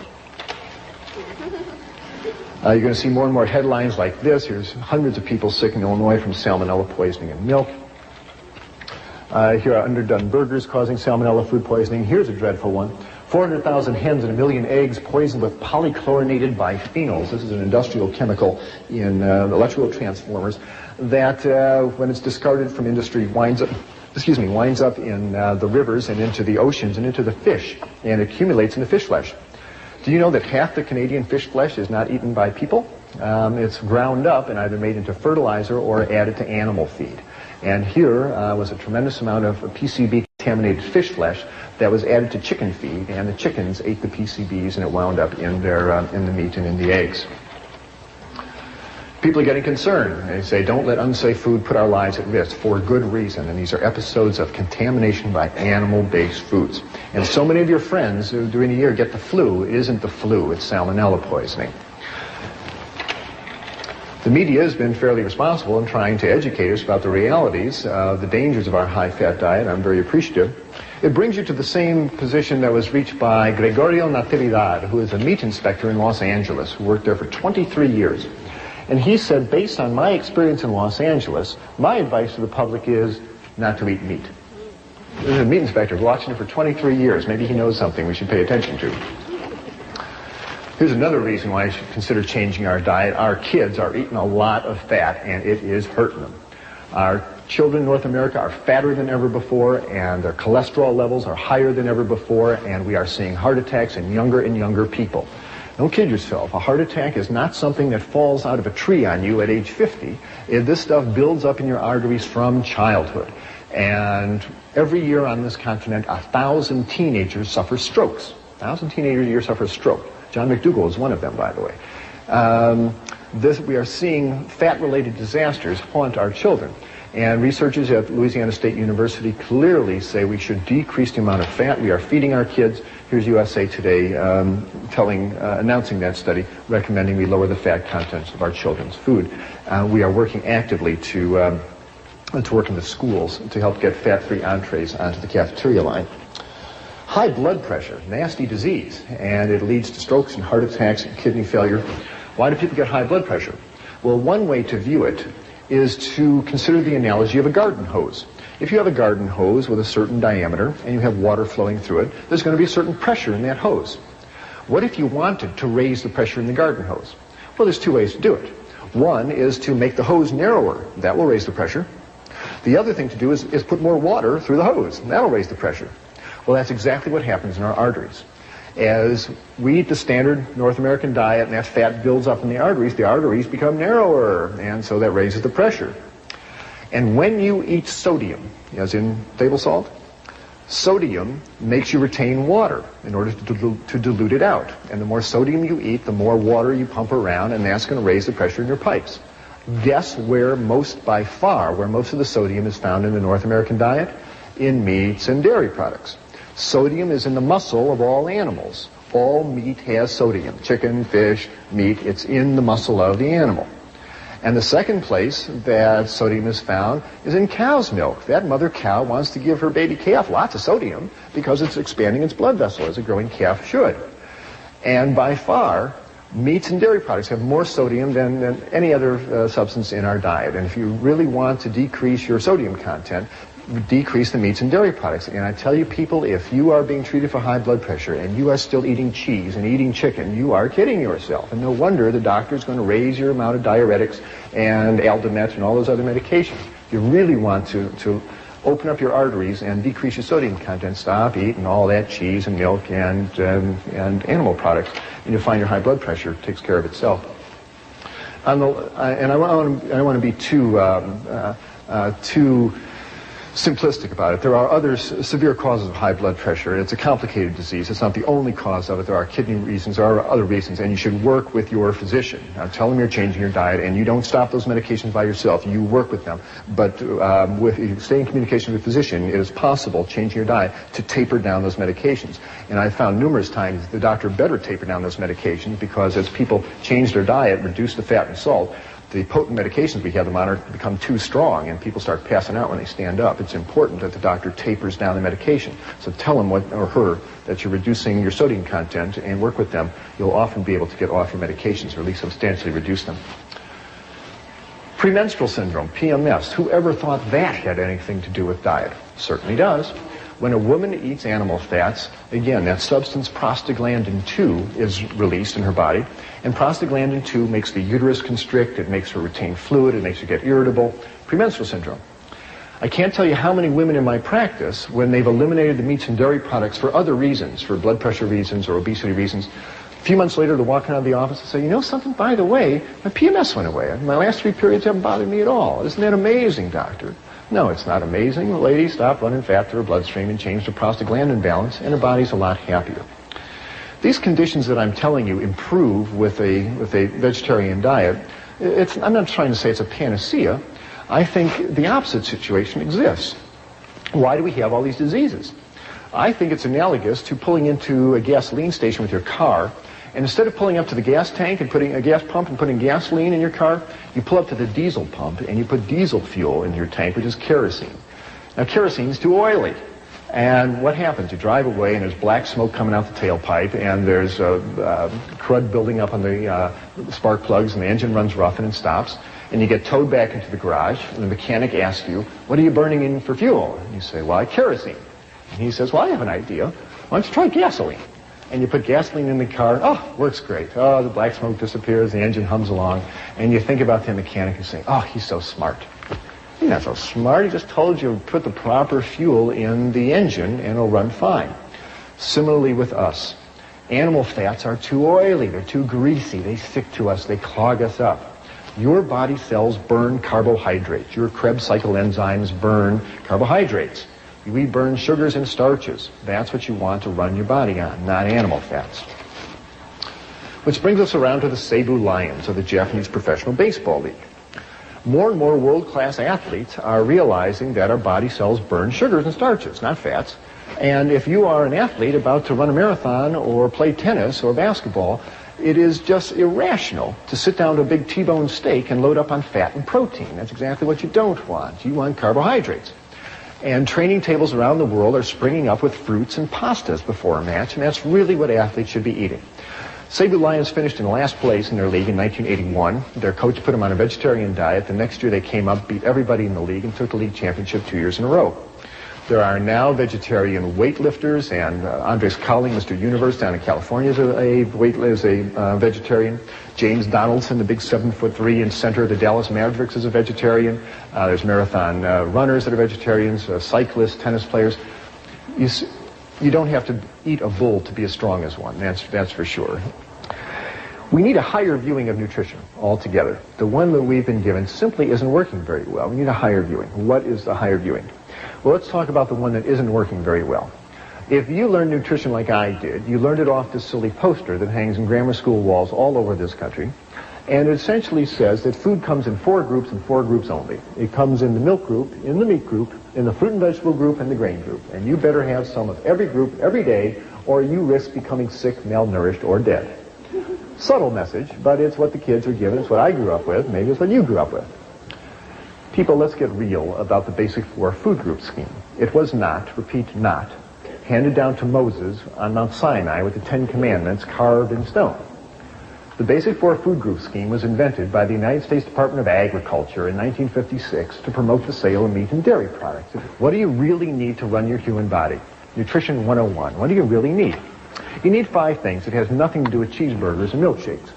You're going to see more and more headlines like this. Here's hundreds of people sick in Illinois from salmonella poisoning in milk. Here are underdone burgers causing salmonella food poisoning. Here's a dreadful one. 400,000 hens and 1 million eggs poisoned with polychlorinated biphenyls. This is an industrial chemical in electrical transformers that, when it's discarded from industry, winds up in the rivers and into the oceans and into the fish and accumulates in the fish flesh. Do you know that half the Canadian fish flesh is not eaten by people? It's ground up and either made into fertilizer or added to animal feed. And here was a tremendous amount of PCB-contaminated fish flesh that was added to chicken feed, and the chickens ate the PCBs, and it wound up in the meat and in the eggs. People are getting concerned. They say, don't let unsafe food put our lives at risk for good reason. And these are episodes of contamination by animal-based foods. And so many of your friends who during the year get the flu, it isn't the flu, it's salmonella poisoning. The media has been fairly responsible in trying to educate us about the realities, the dangers of our high-fat diet. I'm very appreciative. It brings you to the same position that was reached by Gregorio Natividad, who is a meat inspector in Los Angeles, who worked there for 23 years. And he said, based on my experience in Los Angeles, my advice to the public is not to eat meat. There's a meat inspector watching it for 23 years. Maybe he knows something we should pay attention to. Here's another reason why I should consider changing our diet. Our kids are eating a lot of fat, and it is hurting them. Our children in North America are fatter than ever before, and their cholesterol levels are higher than ever before, and we are seeing heart attacks in younger and younger people. Don't kid yourself. A heart attack is not something that falls out of a tree on you at age 50. This stuff builds up in your arteries from childhood. And every year on this continent, 1,000 teenagers suffer strokes. 1,000 teenagers a year suffer a stroke. John McDougall is one of them, by the way. We are seeing fat-related disasters haunt our children. And researchers at Louisiana State University clearly say we should decrease the amount of fat we are feeding our kids. Here's USA Today announcing that study, recommending we lower the fat contents of our children's food. We are working actively to work in the schools to help get fat-free entrees onto the cafeteria line. High blood pressure, nasty disease, and it leads to strokes and heart attacks and kidney failure. Why do people get high blood pressure? Well, one way to view it is to consider the analogy of a garden hose. If you have a garden hose with a certain diameter and you have water flowing through it, there's going to be a certain pressure in that hose. What if you wanted to raise the pressure in the garden hose? Well, there's two ways to do it. One is to make the hose narrower. That will raise the pressure. The other thing to do is put more water through the hose. That'll raise the pressure. Well, that's exactly what happens in our arteries. As we eat the standard North American diet and that fat builds up in the arteries become narrower, and so that raises the pressure. And when you eat sodium, as in table salt, sodium makes you retain water in order to dilute it out. And the more sodium you eat, the more water you pump around, and that's going to raise the pressure in your pipes. Guess where most of the sodium is found in the North American diet? In meats and dairy products. Sodium is in the muscle of all animals. All meat has sodium. Chicken, fish, meat, it's in the muscle of the animal. And the second place that sodium is found is in cow's milk. That mother cow wants to give her baby calf lots of sodium because it's expanding its blood vessel as a growing calf should. And by far, meats and dairy products have more sodium than any other substance in our diet. And if you really want to decrease your sodium content, decrease the meats and dairy products. And I tell you, people, if you are being treated for high blood pressure and you are still eating cheese and eating chicken, you are kidding yourself. And no wonder the doctor is going to raise your amount of diuretics and Aldomet and all those other medications. If you really want to open up your arteries and decrease your sodium content, stop eating all that cheese and milk and animal products, and you'll find your high blood pressure takes care of itself. I don't want to be too simplistic about it. There are other severe causes of high blood pressure. It's a complicated disease. It's not the only cause of it. There are kidney reasons. There are other reasons, and you should work with your physician. Now, tell them you're changing your diet, and you don't stop those medications by yourself. You work with them. But if you stay in communication with a physician, it is possible, changing your diet, to taper down those medications. And I've found numerous times the doctor better taper down those medications because as people change their diet, reduce the fat and salt, the potent medications we have them on become too strong, and people start passing out when they stand up. It's important that the doctor tapers down the medication. So tell him or her that you're reducing your sodium content and work with them. You'll often be able to get off your medications or at least substantially reduce them. Premenstrual syndrome, PMS. Whoever thought that had anything to do with diet? Certainly does. When a woman eats animal fats, again, that substance prostaglandin 2 is released in her body, and prostaglandin 2 makes the uterus constrict, it makes her retain fluid, it makes her get irritable. Premenstrual syndrome. I can't tell you how many women in my practice, when they've eliminated the meats and dairy products for other reasons, for blood pressure reasons or obesity reasons, a few months later they're walking out of the office and say, you know something, by the way, my PMS went away. My last 3 periods haven't bothered me at all. Isn't that amazing, doctor? No, it's not amazing. The lady stopped running fat through her bloodstream and changed her prostaglandin balance, and her body's a lot happier. These conditions that I'm telling you improve with a vegetarian diet. I'm not trying to say it's a panacea. I think the opposite situation exists. Why do we have all these diseases? I think it's analogous to pulling into a gasoline station with your car, and instead of pulling up to the gas tank and putting a gas pump and putting gasoline in your car, you pull up to the diesel pump and you put diesel fuel in your tank, which is kerosene. Now, kerosene is too oily. And what happens? You drive away and there's black smoke coming out the tailpipe, and there's crud building up on the spark plugs, and the engine runs rough and it stops. And you get towed back into the garage, and the mechanic asks you, what are you burning in for fuel? And you say, well, kerosene. And he says, well, I have an idea. Why don't you try gasoline? And you put gasoline in the car, oh, works great. Oh, the black smoke disappears, the engine hums along, and you think about the mechanic and say, oh, he's so smart. He's not so smart, he just told you to put the proper fuel in the engine and it'll run fine. Similarly with us. Animal fats are too oily, they're too greasy, they stick to us, they clog us up. Your body cells burn carbohydrates. Your Krebs cycle enzymes burn carbohydrates. We burn sugars and starches. That's what you want to run your body on, not animal fats. Which brings us around to the Seibu Lions of the Japanese Professional Baseball League. More and more world-class athletes are realizing that our body cells burn sugars and starches, not fats. And if you are an athlete about to run a marathon or play tennis or basketball, it is just irrational to sit down to a big T-bone steak and load up on fat and protein. That's exactly what you don't want. You want carbohydrates. And training tables around the world are springing up with fruits and pastas before a match, and that's really what athletes should be eating. Seibu Lions finished in last place in their league in 1981. Their coach put them on a vegetarian diet. The next year they came up, beat everybody in the league, and took the league championship 2 years in a row. There are now vegetarian weightlifters, and Andres Cowling, Mr. Universe down in California, is a vegetarian. James Donaldson, the big 7'3" in center of the Dallas Mavericks, is a vegetarian. There's marathon runners that are vegetarians, cyclists, tennis players. You don't have to eat a bull to be as strong as one, that's for sure. We need a higher viewing of nutrition altogether. The one that we've been given simply isn't working very well. We need a higher viewing. What is the higher viewing? Well, let's talk about the one that isn't working very well. If you learn nutrition like I did, you learned it off this silly poster that hangs in grammar school walls all over this country. And it essentially says that food comes in 4 groups and 4 groups only. It comes in the milk group, in the meat group, in the fruit and vegetable group, and the grain group. And you better have some of every group every day, or you risk becoming sick, malnourished, or dead. Subtle message, but it's what the kids are given. It's what I grew up with. Maybe it's what you grew up with. People, let's get real about the basic 4 food group scheme. It was not, repeat, not, handed down to Moses on Mount Sinai with the 10 Commandments carved in stone. The basic 4 food group scheme was invented by the United States Department of Agriculture in 1956 to promote the sale of meat and dairy products. What do you really need to run your human body? Nutrition 101. What do you really need? You need 5 things. It has nothing to do with cheeseburgers and milkshakes.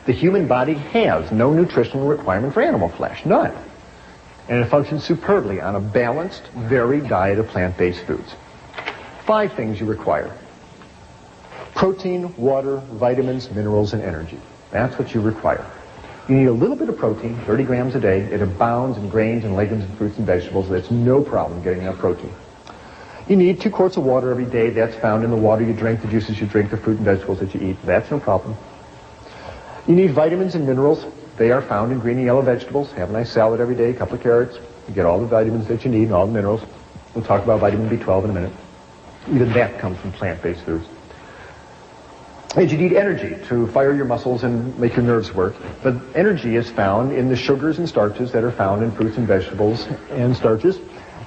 The human body has no nutritional requirement for animal flesh, none. And it functions superbly on a balanced, varied diet of plant-based foods. 5 things you require. Protein, water, vitamins, minerals, and energy. That's what you require. You need a little bit of protein, 30 grams a day. It abounds in grains and legumes and fruits and vegetables. That's no problem getting enough protein. You need 2 quarts of water every day. That's found in the water you drink, the juices you drink, the fruit and vegetables that you eat. That's no problem. You need vitamins and minerals. They are found in green and yellow vegetables. Have a nice salad every day, a couple of carrots. You get all the vitamins that you need and all the minerals. We'll talk about vitamin B12 in a minute. Even that comes from plant-based foods. And you need energy to fire your muscles and make your nerves work. But energy is found in the sugars and starches that are found in fruits and vegetables and starches,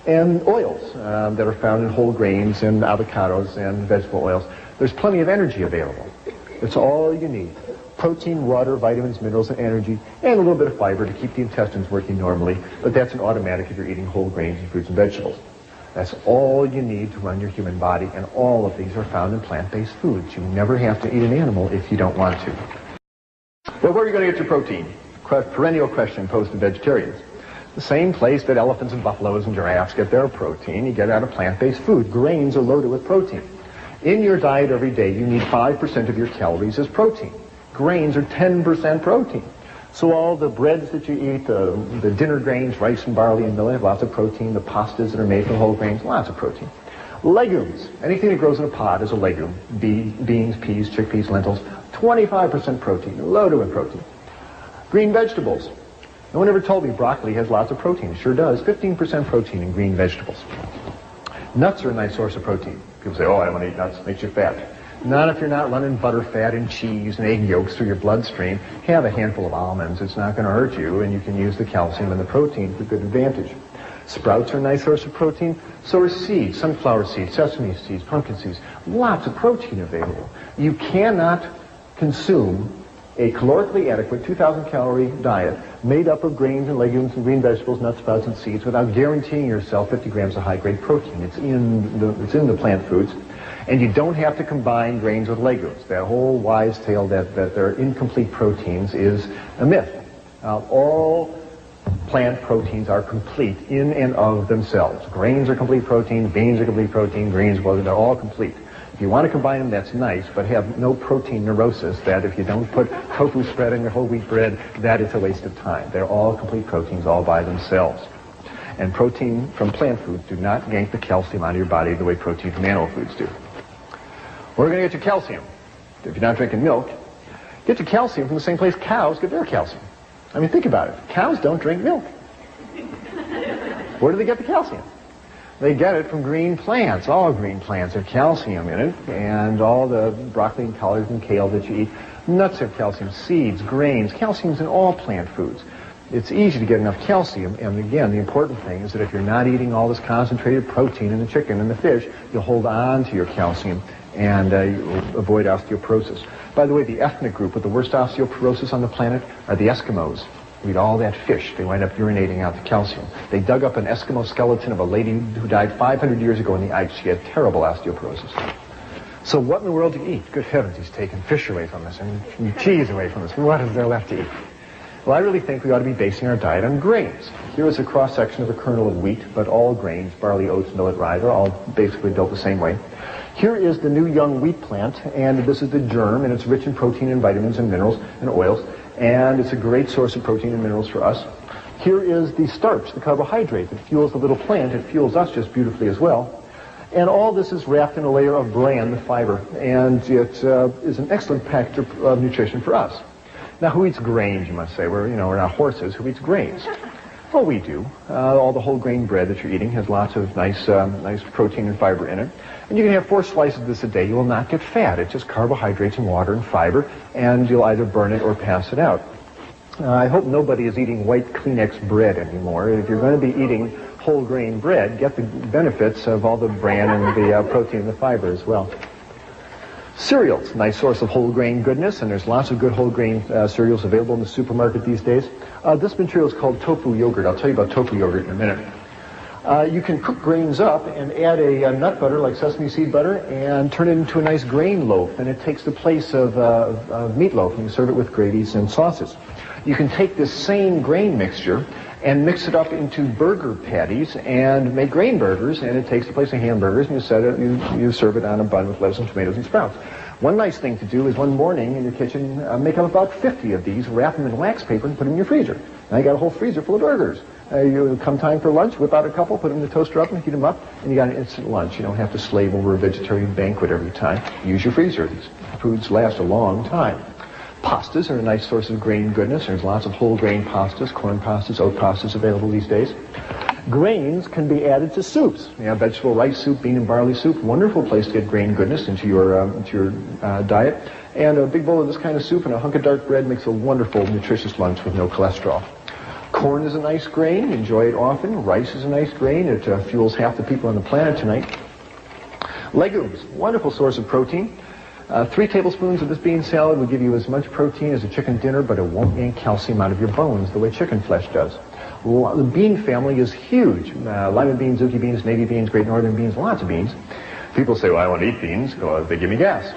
and oils that are found in whole grains and avocados and vegetable oils. There's plenty of energy available. It's all you need. Protein, water, vitamins, minerals, and energy, and a little bit of fiber to keep the intestines working normally, but that's an automatic if you're eating whole grains and fruits and vegetables. That's all you need to run your human body, and all of these are found in plant-based foods. You never have to eat an animal if you don't want to. Well, where are you going to get your protein? Perennial question posed to vegetarians. The same place that elephants and buffaloes and giraffes get their protein, you get out of plant-based food. Grains are loaded with protein. In your diet every day, you need 5% of your calories as protein. Grains are 10% protein. So all the breads that you eat, the dinner grains, rice and barley and millet, have lots of protein. The pastas that are made from whole grains, lots of protein. Legumes, anything that grows in a pod is a legume. Beans, peas, chickpeas, lentils, 25% protein, loaded with protein. Green vegetables. No one ever told me broccoli has lots of protein. It sure does. 15% protein in green vegetables. Nuts are a nice source of protein. People say, oh, I don't want to eat nuts. It makes you fat. Not if you're not running butter, fat, and cheese and egg yolks through your bloodstream. Have a handful of almonds. It's not going to hurt you, and you can use the calcium and the protein for good advantage. Sprouts are a nice source of protein. So are seeds, sunflower seeds, sesame seeds, pumpkin seeds. Lots of protein available. You cannot consume a calorically adequate 2,000 calorie diet made up of grains and legumes and green vegetables, nuts, sprouts, and seeds without guaranteeing yourself 50 grams of high-grade protein. It's in the plant foods. And you don't have to combine grains with legumes. That whole wise tale that they're incomplete proteins is a myth. All plant proteins are complete in and of themselves. Grains are complete protein, beans are complete protein, greens, well, they're all complete. If you want to combine them, that's nice, but have no protein neurosis that if you don't put tofu spread in your whole wheat bread, that is a waste of time. They're all complete proteins all by themselves. And protein from plant foods do not yank the calcium out of your body the way protein from animal foods do. Where are you going to get your calcium? If you're not drinking milk, get your calcium from the same place cows get their calcium. I mean, think about it. Cows don't drink milk. Where do they get the calcium? They get it from green plants. All green plants have calcium in it, and all the broccoli and collards and kale that you eat. Nuts have calcium, seeds, grains. Calcium's in all plant foods. It's easy to get enough calcium, and again, the important thing is that if you're not eating all this concentrated protein in the chicken and the fish, you'll hold on to your calcium and you'll avoid osteoporosis. By the way, the ethnic group with the worst osteoporosis on the planet are the Eskimos. Eat all that fish, they wind up urinating out the calcium. They dug up an Eskimo skeleton of a lady who died 500 years ago in the ice. She had terrible osteoporosis. So what in the world do you eat? Good heavens, he's taken fish away from us and cheese away from us. What is there left to eat? Well, I really think we ought to be basing our diet on grains. Here is a cross-section of a kernel of wheat, but all grains, barley, oats, millet, rye, are all basically built the same way. Here is the new young wheat plant, and this is the germ, and it's rich in protein and vitamins and minerals and oils, and it's a great source of protein and minerals for us. Here is the starch, the carbohydrate that fuels the little plant. It fuels us just beautifully as well. And all this is wrapped in a layer of bran, the fiber, and it is an excellent package of nutrition for us. Now, who eats grains, you must say? We're not horses. Who eats grains? Well, we do. All the whole grain bread that you're eating has lots of nice protein and fiber in it. And you can have 4 slices of this a day. You will not get fat. It's just carbohydrates and water and fiber, and you'll either burn it or pass it out. I hope nobody is eating white Kleenex bread anymore. If you're going to be eating whole grain bread, get the benefits of all the bran and the protein and the fiber as well. Cereals, nice source of whole grain goodness, and there's lots of good whole grain cereals available in the supermarket these days. This material is called tofu yogurt. I'll tell you about tofu yogurt in a minute. You can cook grains up and add a nut butter like sesame seed butter and turn it into a nice grain loaf, and it takes the place of meatloaf, and you serve it with gravies and sauces. You can take this same grain mixture and mix it up into burger patties and make grain burgers, and it takes the place of hamburgers, and you serve it on a bun with lettuce and tomatoes and sprouts. One nice thing to do is one morning in your kitchen, make up about 50 of these, wrap them in wax paper, and put them in your freezer. Now you got a whole freezer full of burgers. You come time for lunch, whip out a couple, put them in the toaster oven, heat them up, and you got an instant lunch. You don't have to slave over a vegetarian banquet every time. Use your freezer. These foods last a long time. Pastas are a nice source of grain goodness. There's lots of whole grain pastas, corn pastas, oat pastas available these days. Grains can be added to soups. You have vegetable rice soup, bean and barley soup. Wonderful place to get grain goodness into your diet. And a big bowl of this kind of soup and a hunk of dark bread makes a wonderful, nutritious lunch with no cholesterol. Corn is a nice grain. Enjoy it often. Rice is a nice grain. It fuels half the people on the planet tonight. Legumes, wonderful source of protein. 3 tablespoons of this bean salad will give you as much protein as a chicken dinner, but it won't yank calcium out of your bones the way chicken flesh does. The bean family is huge. Lima beans, zucchini beans, navy beans, great northern beans, lots of beans. People say, well, I want to eat beans. Well, they give me gas.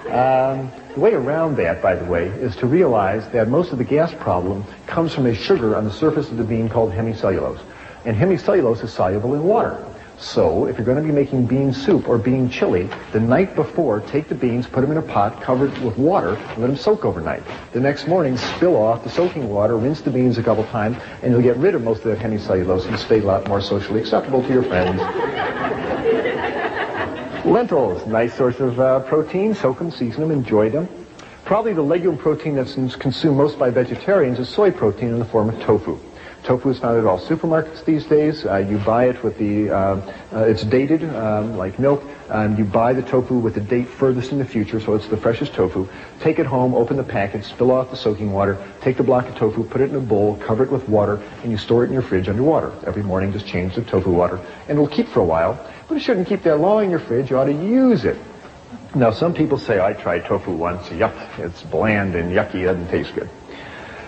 The way around that, by the way, is to realize that most of the gas problem comes from a sugar on the surface of the bean called hemicellulose. And hemicellulose is soluble in water. So, if you're going to be making bean soup or bean chili, the night before, take the beans, put them in a pot, cover it with water, and let them soak overnight. The next morning, spill off the soaking water, rinse the beans a couple times, and you'll get rid of most of that hemicellulose and stay a lot more socially acceptable to your friends. Lentils, nice source of protein. Soak them, season them, enjoy them. Probably the legume protein that's consumed most by vegetarians is soy protein in the form of tofu. Tofu is found at all supermarkets these days. You buy it with it's dated, like milk. You buy the tofu with the date furthest in the future, so it's the freshest tofu. Take it home, open the package, spill off the soaking water, take the block of tofu, put it in a bowl, cover it with water, and you store it in your fridge under water. Every morning, just change the tofu water, and it'll keep for a while. But it shouldn't keep that long in your fridge. You ought to use it. Now, some people say, I tried tofu once. Yuck, it's bland and yucky. It doesn't taste good.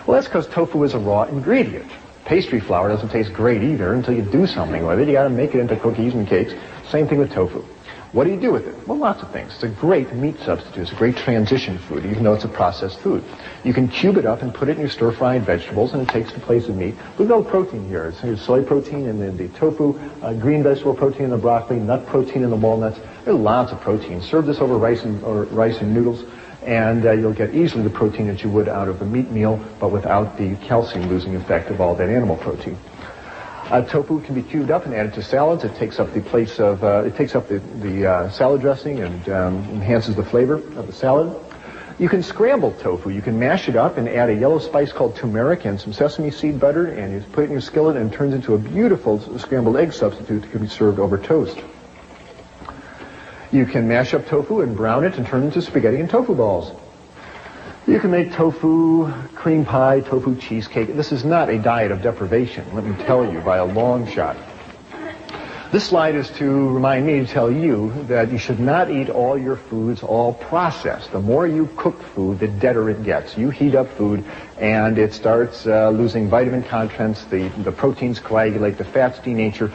Well, that's because tofu is a raw ingredient. Pastry flour doesn't taste great either until you do something with it. You got to make it into cookies and cakes. Same thing with tofu. What do you do with it? Well, lots of things. It's a great meat substitute. It's a great transition food, even though it's a processed food. You can cube it up and put it in your stir-fried vegetables, and it takes the place of meat. We've got protein here. There's soy protein in the tofu, green vegetable protein in the broccoli, nut protein in the walnuts. There's lots of protein. Serve this over rice and noodles, and you'll get easily the protein that you would out of a meat meal, but without the calcium-losing effect of all that animal protein. Tofu can be cubed up and added to salads. It takes up the place of, the salad dressing and enhances the flavor of the salad. You can scramble tofu. You can mash it up and add a yellow spice called turmeric and some sesame seed butter, and you put it in your skillet, and it turns into a beautiful scrambled egg substitute that can be served over toast. You can mash up tofu and brown it and turn it into spaghetti and tofu balls. You can make tofu cream pie, tofu cheesecake. This is not a diet of deprivation, let me tell you, by a long shot. This slide is to remind me to tell you that you should not eat all your foods all processed. The more you cook food, the deader it gets. You heat up food and it starts losing vitamin contents, the proteins coagulate, the fats denature.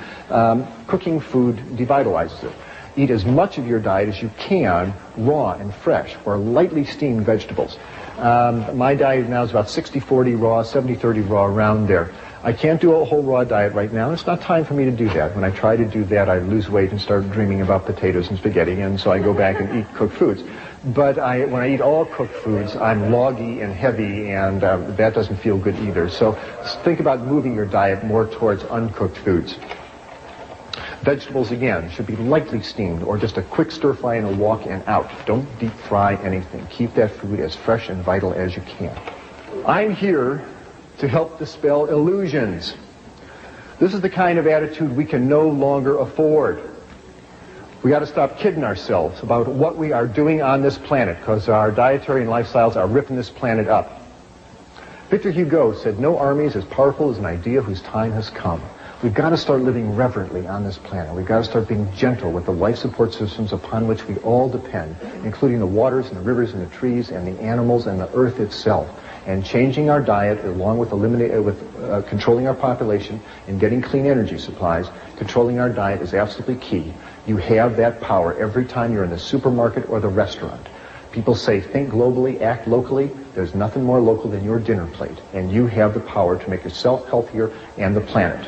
Cooking food devitalizes it. Eat as much of your diet as you can raw and fresh or lightly steamed vegetables. My diet now is about 60-40 raw, 70-30 raw, around there. I can't do a whole raw diet right now. It's not time for me to do that. When I try to do that, I lose weight and start dreaming about potatoes and spaghetti, and so I go back and eat cooked foods. But when I eat all cooked foods, I'm loggy and heavy, and that doesn't feel good either. So think about moving your diet more towards uncooked foods. Vegetables, again, should be lightly steamed or just a quick stir fry and a walk and out. Don't deep fry anything. Keep that food as fresh and vital as you can. I'm here to help dispel illusions. This is the kind of attitude we can no longer afford. We got to stop kidding ourselves about what we are doing on this planet, because our dietary and lifestyles are ripping this planet up. Victor Hugo said, "No army is as powerful as an idea whose time has come." We've got to start living reverently on this planet. We've got to start being gentle with the life support systems upon which we all depend, including the waters and the rivers and the trees and the animals and the earth itself. And changing our diet, along with controlling our population and getting clean energy supplies, controlling our diet is absolutely key. You have that power every time you're in the supermarket or the restaurant. People say, think globally, act locally. There's nothing more local than your dinner plate. And you have the power to make yourself healthier and the planet.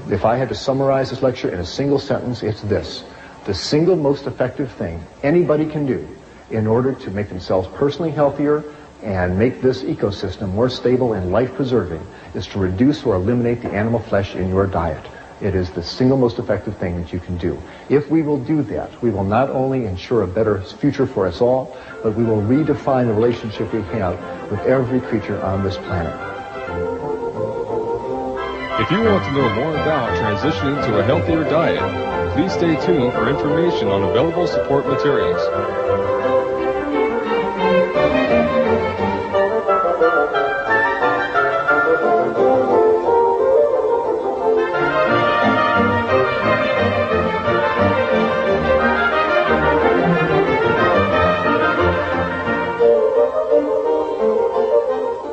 If I had to summarize this lecture in a single sentence, it's this. The single most effective thing anybody can do in order to make themselves personally healthier and make this ecosystem more stable and life-preserving is to reduce or eliminate the animal flesh in your diet. It is the single most effective thing that you can do. If we will do that, we will not only ensure a better future for us all, but we will redefine the relationship we have with every creature on this planet. If you want to know more about transitioning to a healthier diet, please stay tuned for information on available support materials.